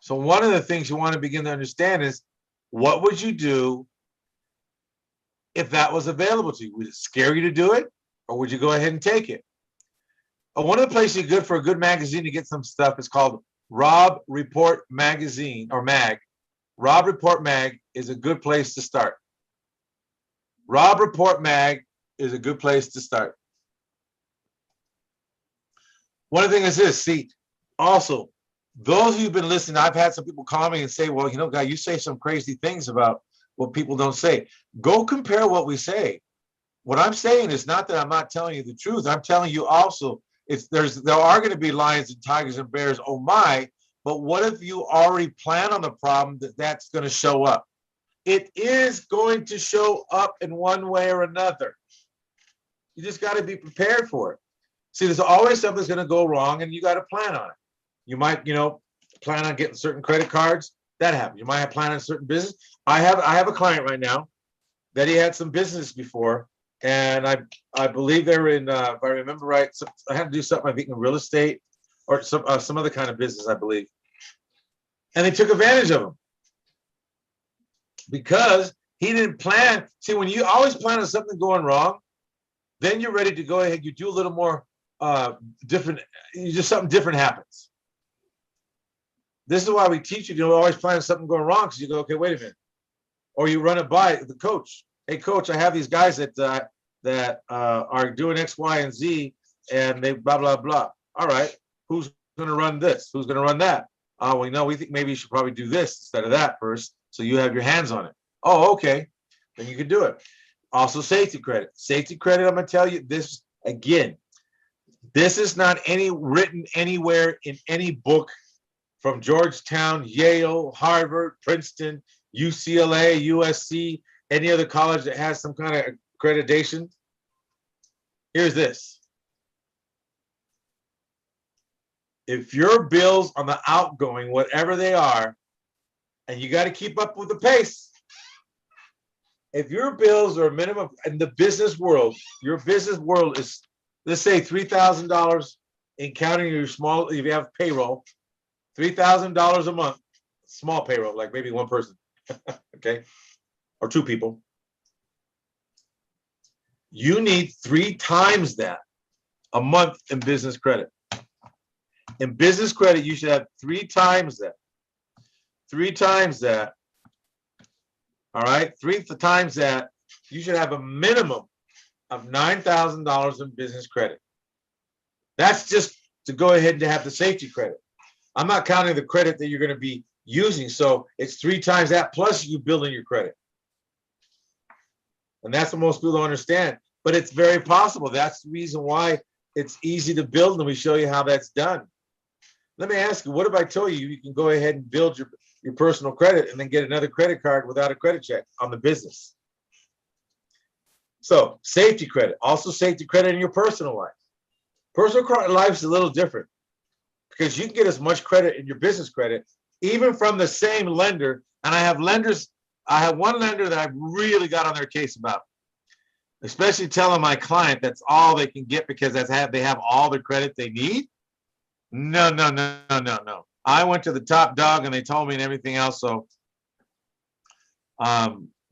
So one of the things you want to begin to understand is, what would you do if that was available to you? Would it scare you to do it, or would you go ahead and take it? One of the places good for a good magazine to get some stuff is called Rob Report Magazine, or Mag. Rob Report Mag is a good place to start. Rob Report Mag is a good place to start. One thing is this, see, also, those of you who've been listening, I've had some people call me and say, well, guy, you say some crazy things about what people don't say. Go compare what we say. What I'm saying is not that I'm not telling you the truth. I'm telling you also, there are going to be lions and tigers and bears, oh my, but what if you already plan on the problem that's going to show up? It is going to show up in one way or another. You just got to be prepared for it. See, there's always something that's going to go wrong, and you got to plan on it. You might, plan on getting certain credit cards. That happens. You might have planned on a certain business. I have a client right now that he had some business before, and I believe they were in, if I remember right, I had to do something, I think, in real estate or some other kind of business, I believe. And they took advantage of him because he didn't plan. See, when you always plan on something going wrong, then you're ready to go ahead. You do a little more different. Just something different happens. This is why we teach you to always plan on something going wrong, because you go, okay, wait a minute, or you run it by the coach. Hey, coach, I have these guys that are doing X, Y, and Z. and they blah, blah, blah. All right, who's going to run this? Who's going to run that? Oh, we know, we think maybe you should probably do this instead of that first, so you have your hands on it. Oh, okay, then you can do it. Also, safety credit. Safety credit, I'm going to tell you this again. This is not written anywhere in any book from Georgetown, Yale, Harvard, Princeton, UCLA, USC, any other college that has some kind of accreditation. Here's this. If your bills on the outgoing, whatever they are, and you got to keep up with the pace, if your bills are a minimum in the business world, your business world is, let's say $3,000 in counting your small, if you have payroll, $3,000 a month, small payroll, like maybe one person, okay, or two people. You need 3 times that a month in business credit. In business credit, you should have 3 times that. 3 times that. All right, 3 times that. You should have a minimum of $9,000 in business credit. That's just to go ahead and to have the safety credit. I'm not counting the credit that you're going to be using. So it's 3 times that plus you building your credit. And that's what most people don't understand. But it's very possible. That's the reason why it's easy to build, and we show you how that's done. Let me ask you, what if I told you you can go ahead and build your personal credit and then get another credit card without a credit check on the business? So safety credit, also safety credit in your personal life. Personal life is a little different because you can get as much credit in your business credit, even from the same lender. And I have lenders, I have one lender that I've really got on their case about, especially telling my client that's all they can get because they have all the credit they need. No. I went to the top dog and they told me and everything else. So,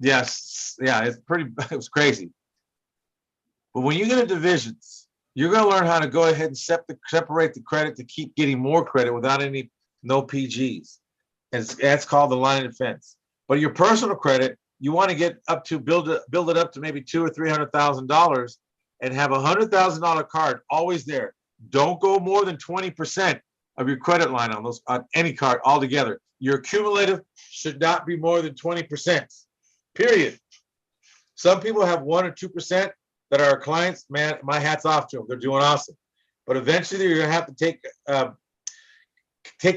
yes, yeah, it was crazy. But when you get into divisions, you're going to learn how to go ahead and separate the credit to keep getting more credit without no PGs. And that's called the line of defense. But your personal credit, you want to get up to build it up to maybe $200,000 or $300,000 and have a $100,000 card always there. Don't go more than 20% of your credit line on any card altogether. Your cumulative should not be more than 20%. Period. Some people have 1 or 2% that are clients. Man, my hat's off to them. They're doing awesome. But eventually, you're gonna have to take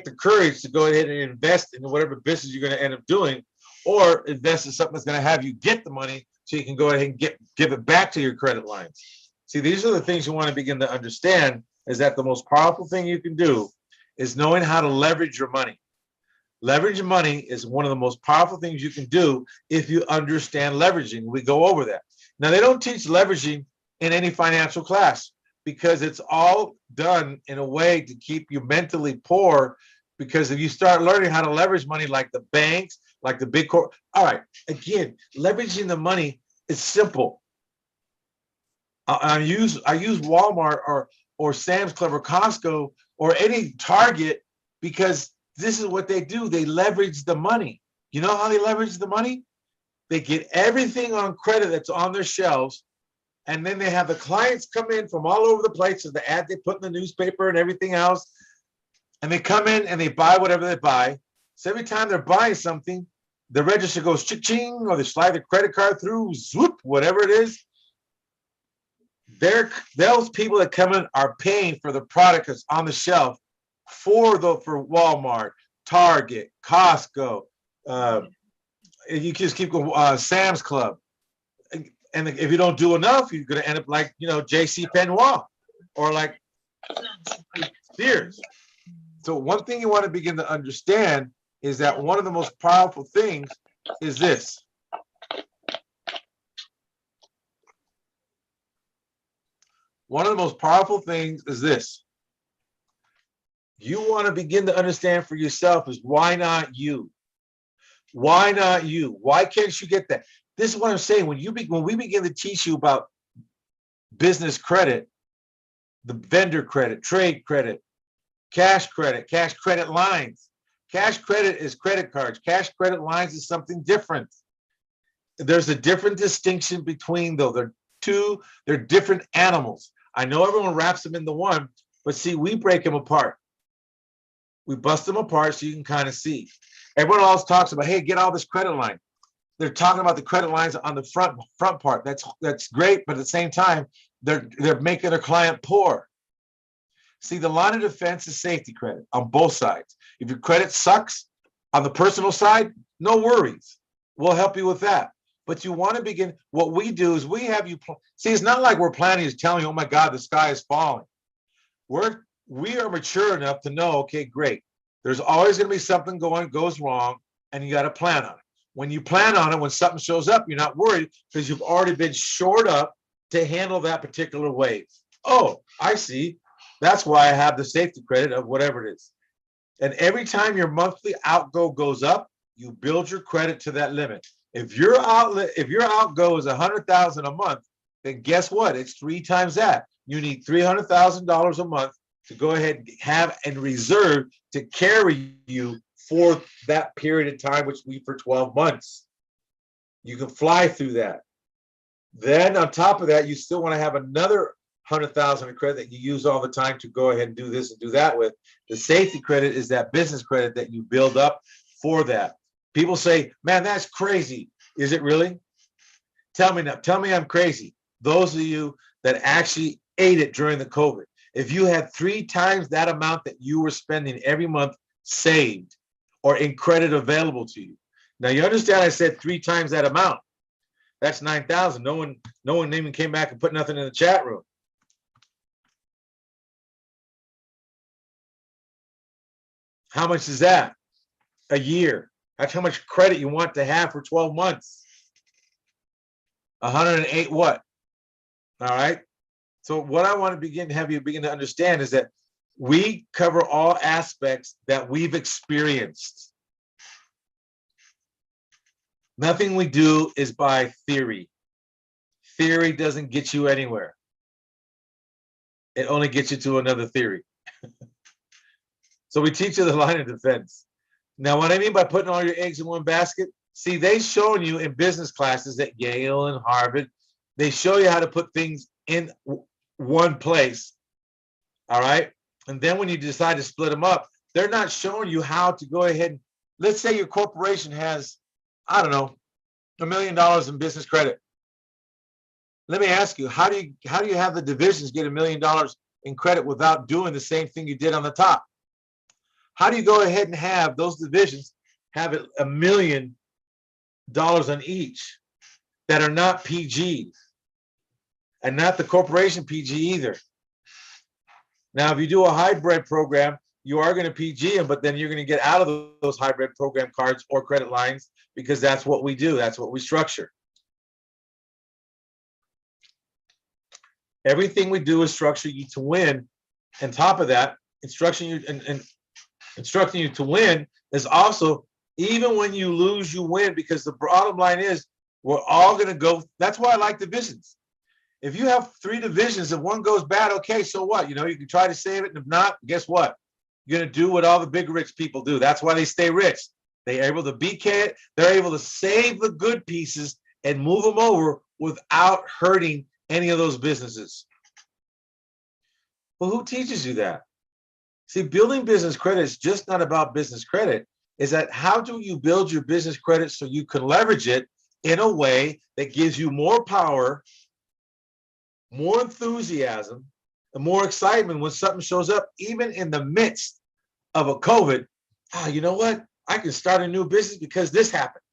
the courage to go ahead and invest in whatever business you're gonna end up doing, or invest in something that's gonna have you get the money so you can go ahead and give it back to your credit lines. See, these are the things you want to begin to understand, is that the most powerful thing you can do is knowing how to leverage your money. Leverage money is one of the most powerful things you can do if you understand leveraging. We go over that. Now, they don't teach leveraging in any financial class because it's all done in a way to keep you mentally poor, because if you start learning how to leverage money like the banks, like the big corp, all right, again, leveraging the money is simple. I use Walmart or Sam's Club or Costco or any Target because this is what they do. They leverage the money. You know how they leverage the money? They get everything on credit that's on their shelves, and then they have the clients come in from all over the place. So the ad they put in the newspaper and everything else, and they come in and they buy whatever they buy. So every time they're buying something, the register goes ching, or they slide the credit card through, zoop, whatever it is. Those people that come in are paying for the product that's on the shelf for Walmart, Target, Costco. You just keep going, Sam's Club. And if you don't do enough, you're going to end up like, J.C. Penney or like Sears. So one thing you want to begin to understand is that one of the most powerful things is this. One of the most powerful things is this. You want to begin to understand for yourself is, why not you? Why not you? Why can't you get that? This is what I'm saying. When we begin to teach you about business credit, the vendor credit, trade credit, cash credit lines. Cash credit is credit cards. Cash credit lines is something different. There's a different distinction between those. They're different animals. I know everyone wraps them into one, but see, we break them apart. We bust them apart so you can kind of see. Everyone always talks about, hey, get all this credit line. They're talking about the credit lines on the front part. That's great, but at the same time, they're making their client poor. See, the line of defense is safety credit on both sides. If your credit sucks on the personal side, no worries. We'll help you with that. But you want to begin, what we do is we have you, see, it's not like we're planning is telling you, oh my God, the sky is falling. We are mature enough to know, okay, great. There's always going to be something goes wrong, and you got to plan on it. When you plan on it, when something shows up, you're not worried because you've already been shored up to handle that particular wave. Oh, I see. That's why I have the safety credit of whatever it is. And every time your monthly outgo goes up, you build your credit to that limit. If your outgo is $100,000 a month, then guess what? It's 3 times that. You need $300,000 a month to go ahead and have and reserve to carry you for that period of time, which we for 12 months. You can fly through that. Then on top of that, you still want to have another $100,000 of credit that you use all the time to go ahead and do this and do that with. The safety credit is that business credit that you build up for that. People say, man, that's crazy. Is it really? Tell me now. Tell me I'm crazy. Those of you that actually ate it during the COVID. If you had 3 times that amount that you were spending every month saved or in credit available to you. Now you understand I said 3 times that amount. That's 9,000. No one even came back and put nothing in the chat room. How much is that? A year. That's how much credit you want to have for 12 months. 108 what? All right. So what I want to have you begin to understand is that we cover all aspects that we've experienced. Nothing we do is by theory. Theory doesn't get you anywhere. It only gets you to another theory. So we teach you the line of defense. Now, what I mean by putting all your eggs in one basket, see, they've shown you in business classes at Yale and Harvard, they show you how to put things in one place, all right? And then when you decide to split them up, they're not showing you how to go ahead and, let's say your corporation has, I don't know, $1 million in business credit. Let me ask you, how do you have the divisions get $1 million in credit without doing the same thing you did on the top? How do you go ahead and have those divisions have it $1 million on each that are not PGs and not the corporation PG either? Now, if you do a hybrid program, you are going to PG them, but then you're going to get out of those hybrid program cards or credit lines because that's what we do. That's what we structure. Everything we do is structure you to win. On top of that, instructing you to win is also, even when you lose, you win, because the bottom line is we're all going to go. That's why I like divisions. If you have 3 divisions, if one goes bad, okay, so what? You know, you can try to save it. And if not, guess what? You're going to do what all the big rich people do. That's why they stay rich. They're able to BK it. They're able to save the good pieces and move them over without hurting any of those businesses. Well, who teaches you that? See, building business credit is just not about business credit. Is that how do you build your business credit so you can leverage it in a way that gives you more power, more enthusiasm, and more excitement when something shows up, even in the midst of a COVID. You know what? I can start a new business because this happened.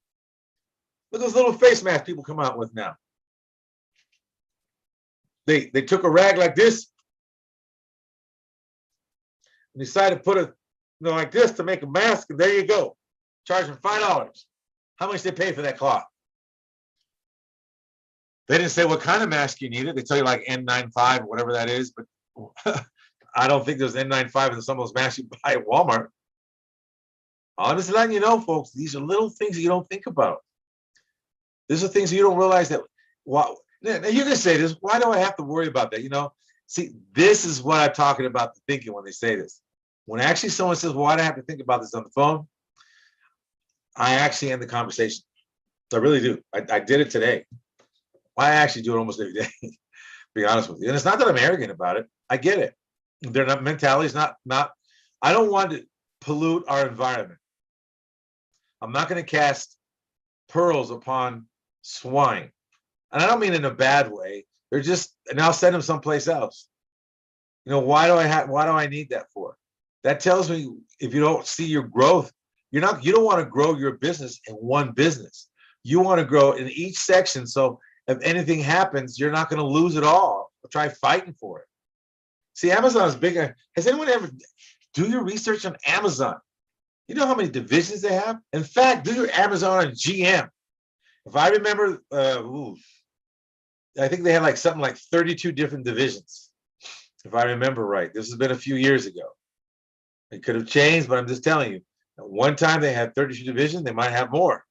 Look at those little face masks people come out with now. They took a rag like this and decided to put it, like this to make a mask, and there you go. Charging $5. How much they pay for that cloth? They didn't say what kind of mask you needed. They tell you like N95 or whatever that is, but I don't think there's N95 in some of those masks you buy at Walmart. I'm just letting you know, folks, these are little things that you don't think about. These are things that you don't realize that. Wow. Now you can say this, why do I have to worry about that? You know, see, this is what I'm talking about, the thinking when they say this. When actually someone says, well, why do I have to think about this on the phone? I actually end the conversation. I really do. I did it today. I actually do it almost every day. be honest with you. And it's not that I'm arrogant about it. I get it. Their mentality is not, I don't want to pollute our environment. I'm not going to cast pearls upon swine. And I don't mean in a bad way. They're just, and I'll send them someplace else. You know, why do I need that for? That tells me if you don't see your growth, you don't want to grow your business in one business. You want to grow in each section. So if anything happens, you're not going to lose it all. Try fighting for it. See, Amazon is bigger. Has anyone ever do your research on Amazon? You know how many divisions they have? In fact, do your Amazon on GM. If I remember, I think they had like something like 32 different divisions. If I remember right, this has been a few years ago. It could have changed, but I'm just telling you. At one time they had 32 divisions, they might have more.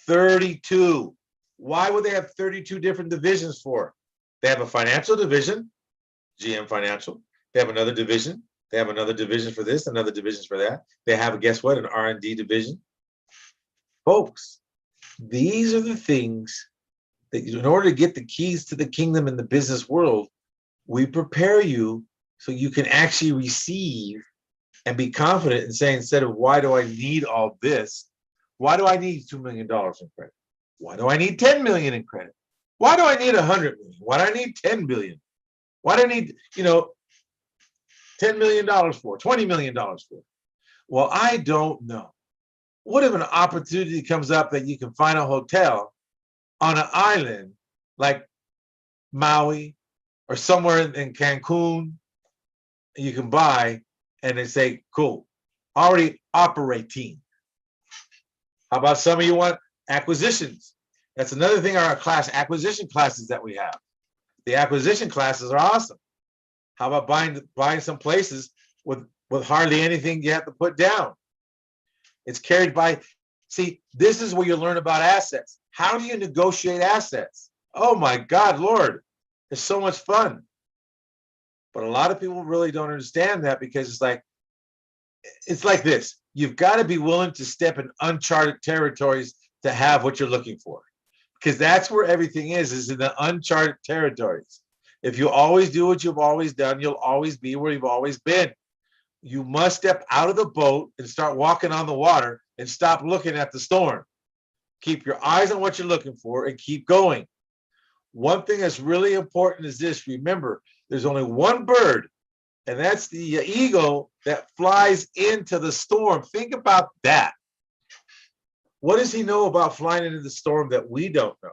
32. Why would they have 32 different divisions for? They have a financial division, GM Financial. They have another division. They have another division for this, another division for that. They have, guess what, an R&D division. Folks, these are the things that in order to get the keys to the kingdom in the business world, we prepare you so you can actually receive and be confident in saying, instead of why do I need all this? Why do I need $2 million in credit? Why do I need 10 million in credit? Why do I need 100 million? Why do I need 10 billion? Why do I need, $10 million for, $20 million for? Well, I don't know. What if an opportunity comes up that you can find a hotel on an island like Maui or somewhere in Cancun, and you can buy, and they say, cool, already operating. How about some of you want acquisitions? That's another thing, our acquisition classes that we have. The acquisition classes are awesome. How about buying some places with hardly anything you have to put down? It's carried by, see, this is where you learn about assets. How do you negotiate assets? Oh my God, Lord, it's so much fun. But a lot of people really don't understand that, because it's like this. You've got to be willing to step in uncharted territories to have what you're looking for, because that's where everything is in the uncharted territories. If you always do what you've always done, you'll always be where you've always been. You must step out of the boat and start walking on the water and stop looking at the storm. Keep your eyes on what you're looking for and keep going. One thing that's really important is this. Remember, there's only one bird, and that's the eagle that flies into the storm. Think about that. What does he know about flying into the storm that we don't know?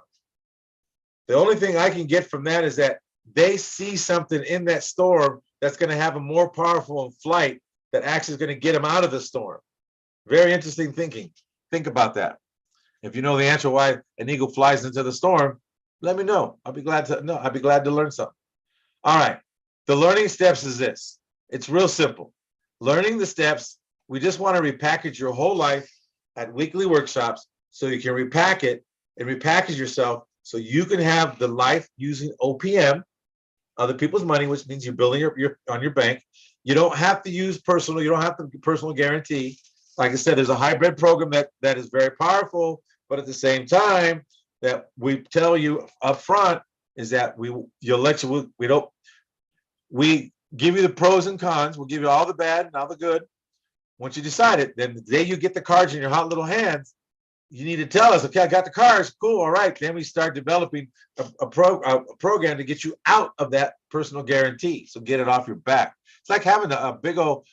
The only thing I can get from that is that they see something in that storm that's going to have a more powerful flight that actually is going to get them out of the storm. Very interesting thinking. Think about that. If you know the answer why an eagle flies into the storm, let me know. I'll be glad to know. I'll be glad to learn something. All right. The learning steps is this. It's real simple. Learning the steps. We just want to repackage your whole life at weekly workshops so you can repack it and repackage yourself so you can have the life using OPM, other people's money, which means you're building on your bank. You don't have to use personal. You don't have to personal guarantee. Like I said, there's a hybrid program that is very powerful, but at the same time, that we tell you up front is that we give you the pros and cons. We'll give you all the bad and all the good. Once you decide it, then the day you get the cards in your hot little hands, you need to tell us, okay, I got the cards, cool, all right. Then we start developing a program to get you out of that personal guarantee. So get it off your back. It's like having a big old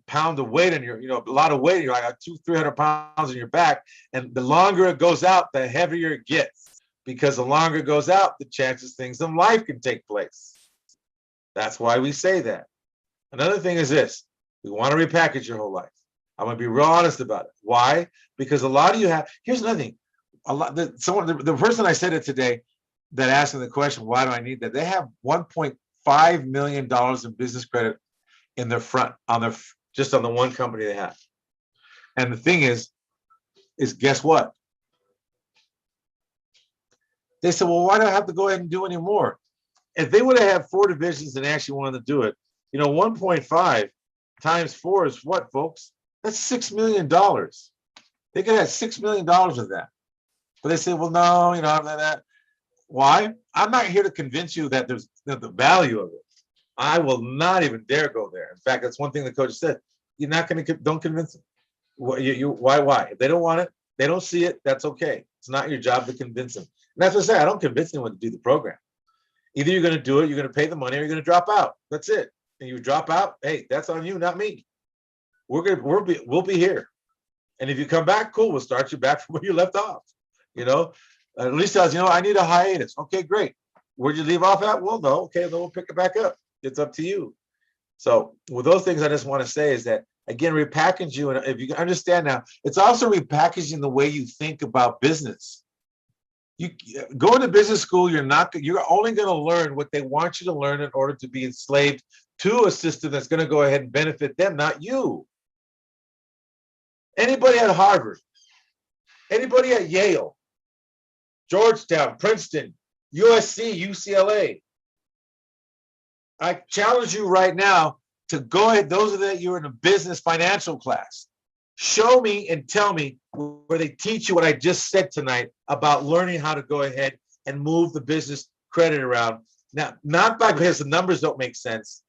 pound of weight in your, a lot of weight. You're like 200-300 pounds in your back. And the longer it goes out, the heavier it gets. Because the longer it goes out, the chances things in life can take place. That's why we say that. Another thing is this. We want to repackage your whole life. I'm going to be real honest about it. Why? Because a lot of you have, here's another thing. The person I said it today that asked me the question, why do I need that? They have $1.5 million in business credit in their front, just on the one company they have. And the thing is guess what? They said, well, why do I have to go ahead and do any more? If they would have had 4 divisions and actually wanted to do it, 1.5 times 4 is what, folks? That's $6 million. They could have $6 million of that. But they say, well, no, that. Why? I'm not here to convince you that there's the value of it. I will not even dare go there. In fact, that's one thing the coach said. You're not going to, don't convince them. Why? If they don't want it, they don't see it, that's okay. It's not your job to convince them. And that's what I say. I don't convince anyone to do the program. Either you're going to do it, you're going to pay the money, or you're going to drop out. That's it. And you drop out, hey, that's on you, not me. We'll be here. And if you come back, cool, we'll start you back from where you left off. You know, at least tells, I need a hiatus. Okay, great. Where'd you leave off at? Well, no, okay, then we'll pick it back up. It's up to you. So with those things, I just want to say is that, again, repackage you. And if you can understand now, it's also repackaging the way you think about business. You go into business school, you're only going to learn what they want you to learn in order to be enslaved to a system that's going to go ahead and benefit them, not you. Anybody at Harvard, anybody at Yale, Georgetown, Princeton, USC, UCLA, I challenge you right now to go ahead, those of that you're in a business financial class, show me and tell me where they teach you what I just said tonight about learning how to go ahead and move the business credit around. Now, not because the numbers don't make sense,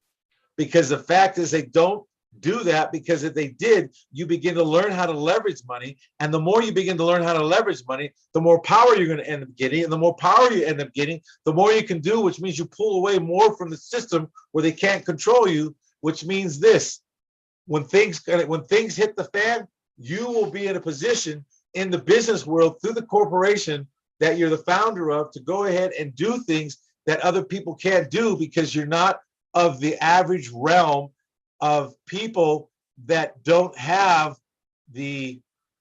because the fact is they don't do that, because if they did, you begin to learn how to leverage money. And the more you begin to learn how to leverage money, the more power you're going to end up getting. And the more power you end up getting, the more you can do, which means you pull away more from the system where they can't control you, which means this: when things hit the fan, you will be in a position in the business world through the corporation that you're the founder of to go ahead and do things that other people can't do, because you're not of the average realm of people that don't have the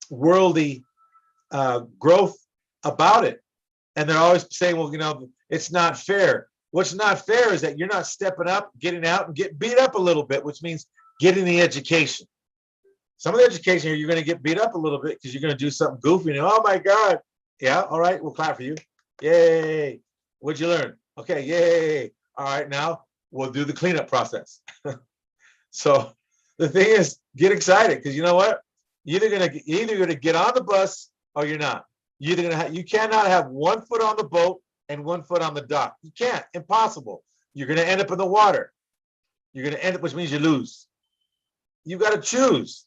worldly growth about it. And they're always saying, well, it's not fair. What's not fair is that you're not stepping up, getting out and getting beat up a little bit, which means getting the education. Some of the education here, you're going to get beat up a little bit because you're going to do something goofy. And oh my God. Yeah. All right. We'll clap for you. Yay. What'd you learn? Okay. Yay. All right. Now we'll do the cleanup process. So the thing is, get excited, because you know what? You're either gonna get on the bus or you're not. You cannot have one foot on the boat and one foot on the dock. You can't. Impossible. You're gonna end up in the water. You're gonna end up, which means you lose. You got to choose.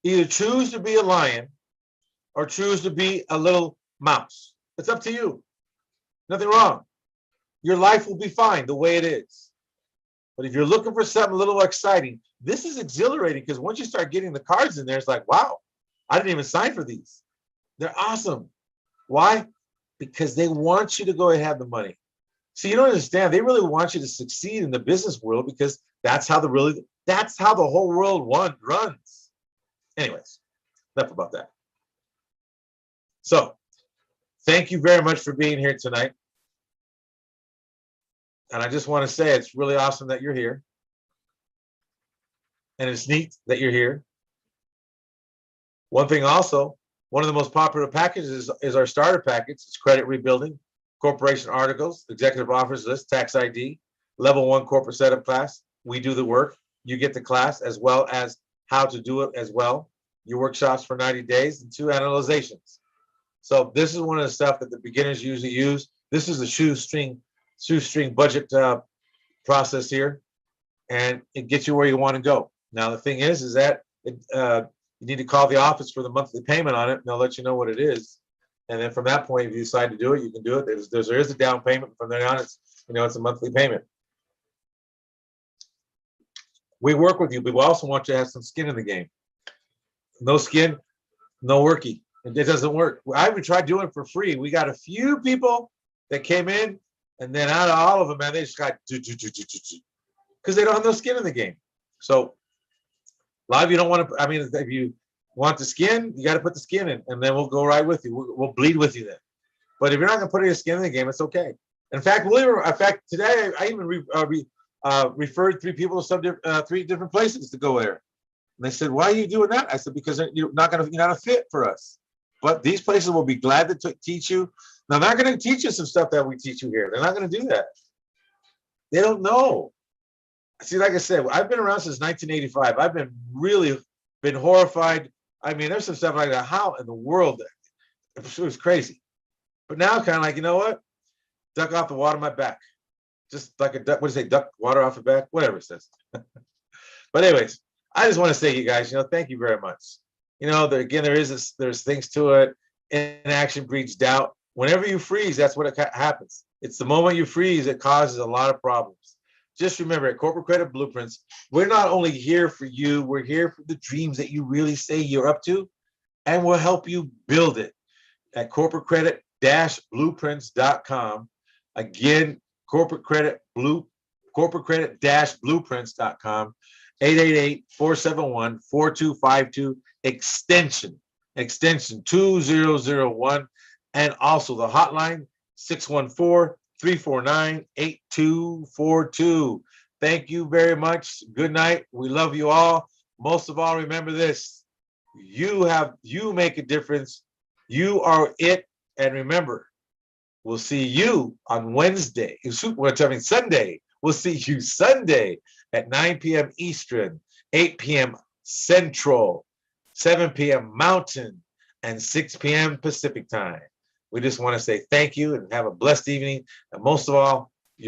Either choose to be a lion or choose to be a little mouse. It's up to you. Nothing wrong. Your life will be fine the way it is. But if you're looking for something a little exciting, this is exhilarating, because once you start getting the cards in there, it's like, wow, I didn't even sign for these. They're awesome. Why? Because they want you to go and have the money. So you don't understand. They really want you to succeed in the business world, because that's how the whole world runs. Anyways, enough about that. So thank you very much for being here tonight. And I just want to say it's really awesome that you're here. And it's neat that you're here. One thing also, one of the most popular packages is our starter package. It's credit rebuilding, corporation articles, executive offers list, tax ID, level 1 corporate setup class. We do the work. You get the class, as well as how to do it as well. Your workshops for 90 days and 2 analyzations. So this is one of the stuff that the beginners usually use. This is a shoestring budget process here, and it gets you where you want to go. Now the thing is that you need to call the office for the monthly payment on it, and they'll let you know what it is. And then from that point, if you decide to do it, you can do it. There is a down payment. From there on, it's a monthly payment. We work with you, but we also want you to have some skin in the game. No skin, no worky. It doesn't work. I even tried doing it for free. We got a few people that came in. And then out of all of them, man, they just got because they don't have no skin in the game. So a lot of you don't want to. I mean, if you want the skin, you got to put the skin in, and then we'll go right with you. We'll bleed with you then. But if you're not going to put any skin in the game, it's okay. In fact, today I even referred 3 people to 3 different places to go there. And they said, "Why are you doing that?" I said, "Because you're not a fit for us. But these places will be glad to teach you." Now, they're not going to teach you some stuff that we teach you here. They're not going to do that. They don't know. See, like I said, I've been around since 1985. I've been horrified. I mean, there's some stuff like that. How in the world? It was crazy. But now, kind of like, you know what? duck off the water of my back. Just like a duck, what do you say, duck water off the back? Whatever it says. But anyways, I just want to say, you guys, thank you very much. Again, there's things to it. Inaction breeds doubt. Whenever you freeze, that's what happens. It's the moment you freeze that causes a lot of problems. Just remember, at Corporate Credit Blueprints, we're not only here for you, we're here for the dreams that you really say you're up to, and we'll help you build it at corporate-credit-blueprints.com. Again, corporate-credit-blueprints.com, 888-471-4252, extension 2001, and also the hotline 614-349-8242. Thank you very much. Good night. We love you all. Most of all, remember this: you make a difference. You are it. And remember, we'll see you on Sunday. We'll see you Sunday at 9 p.m. Eastern, 8 p.m. Central, 7 p.m. Mountain, and 6 p.m. Pacific time. We just want to say thank you and have a blessed evening. And most of all,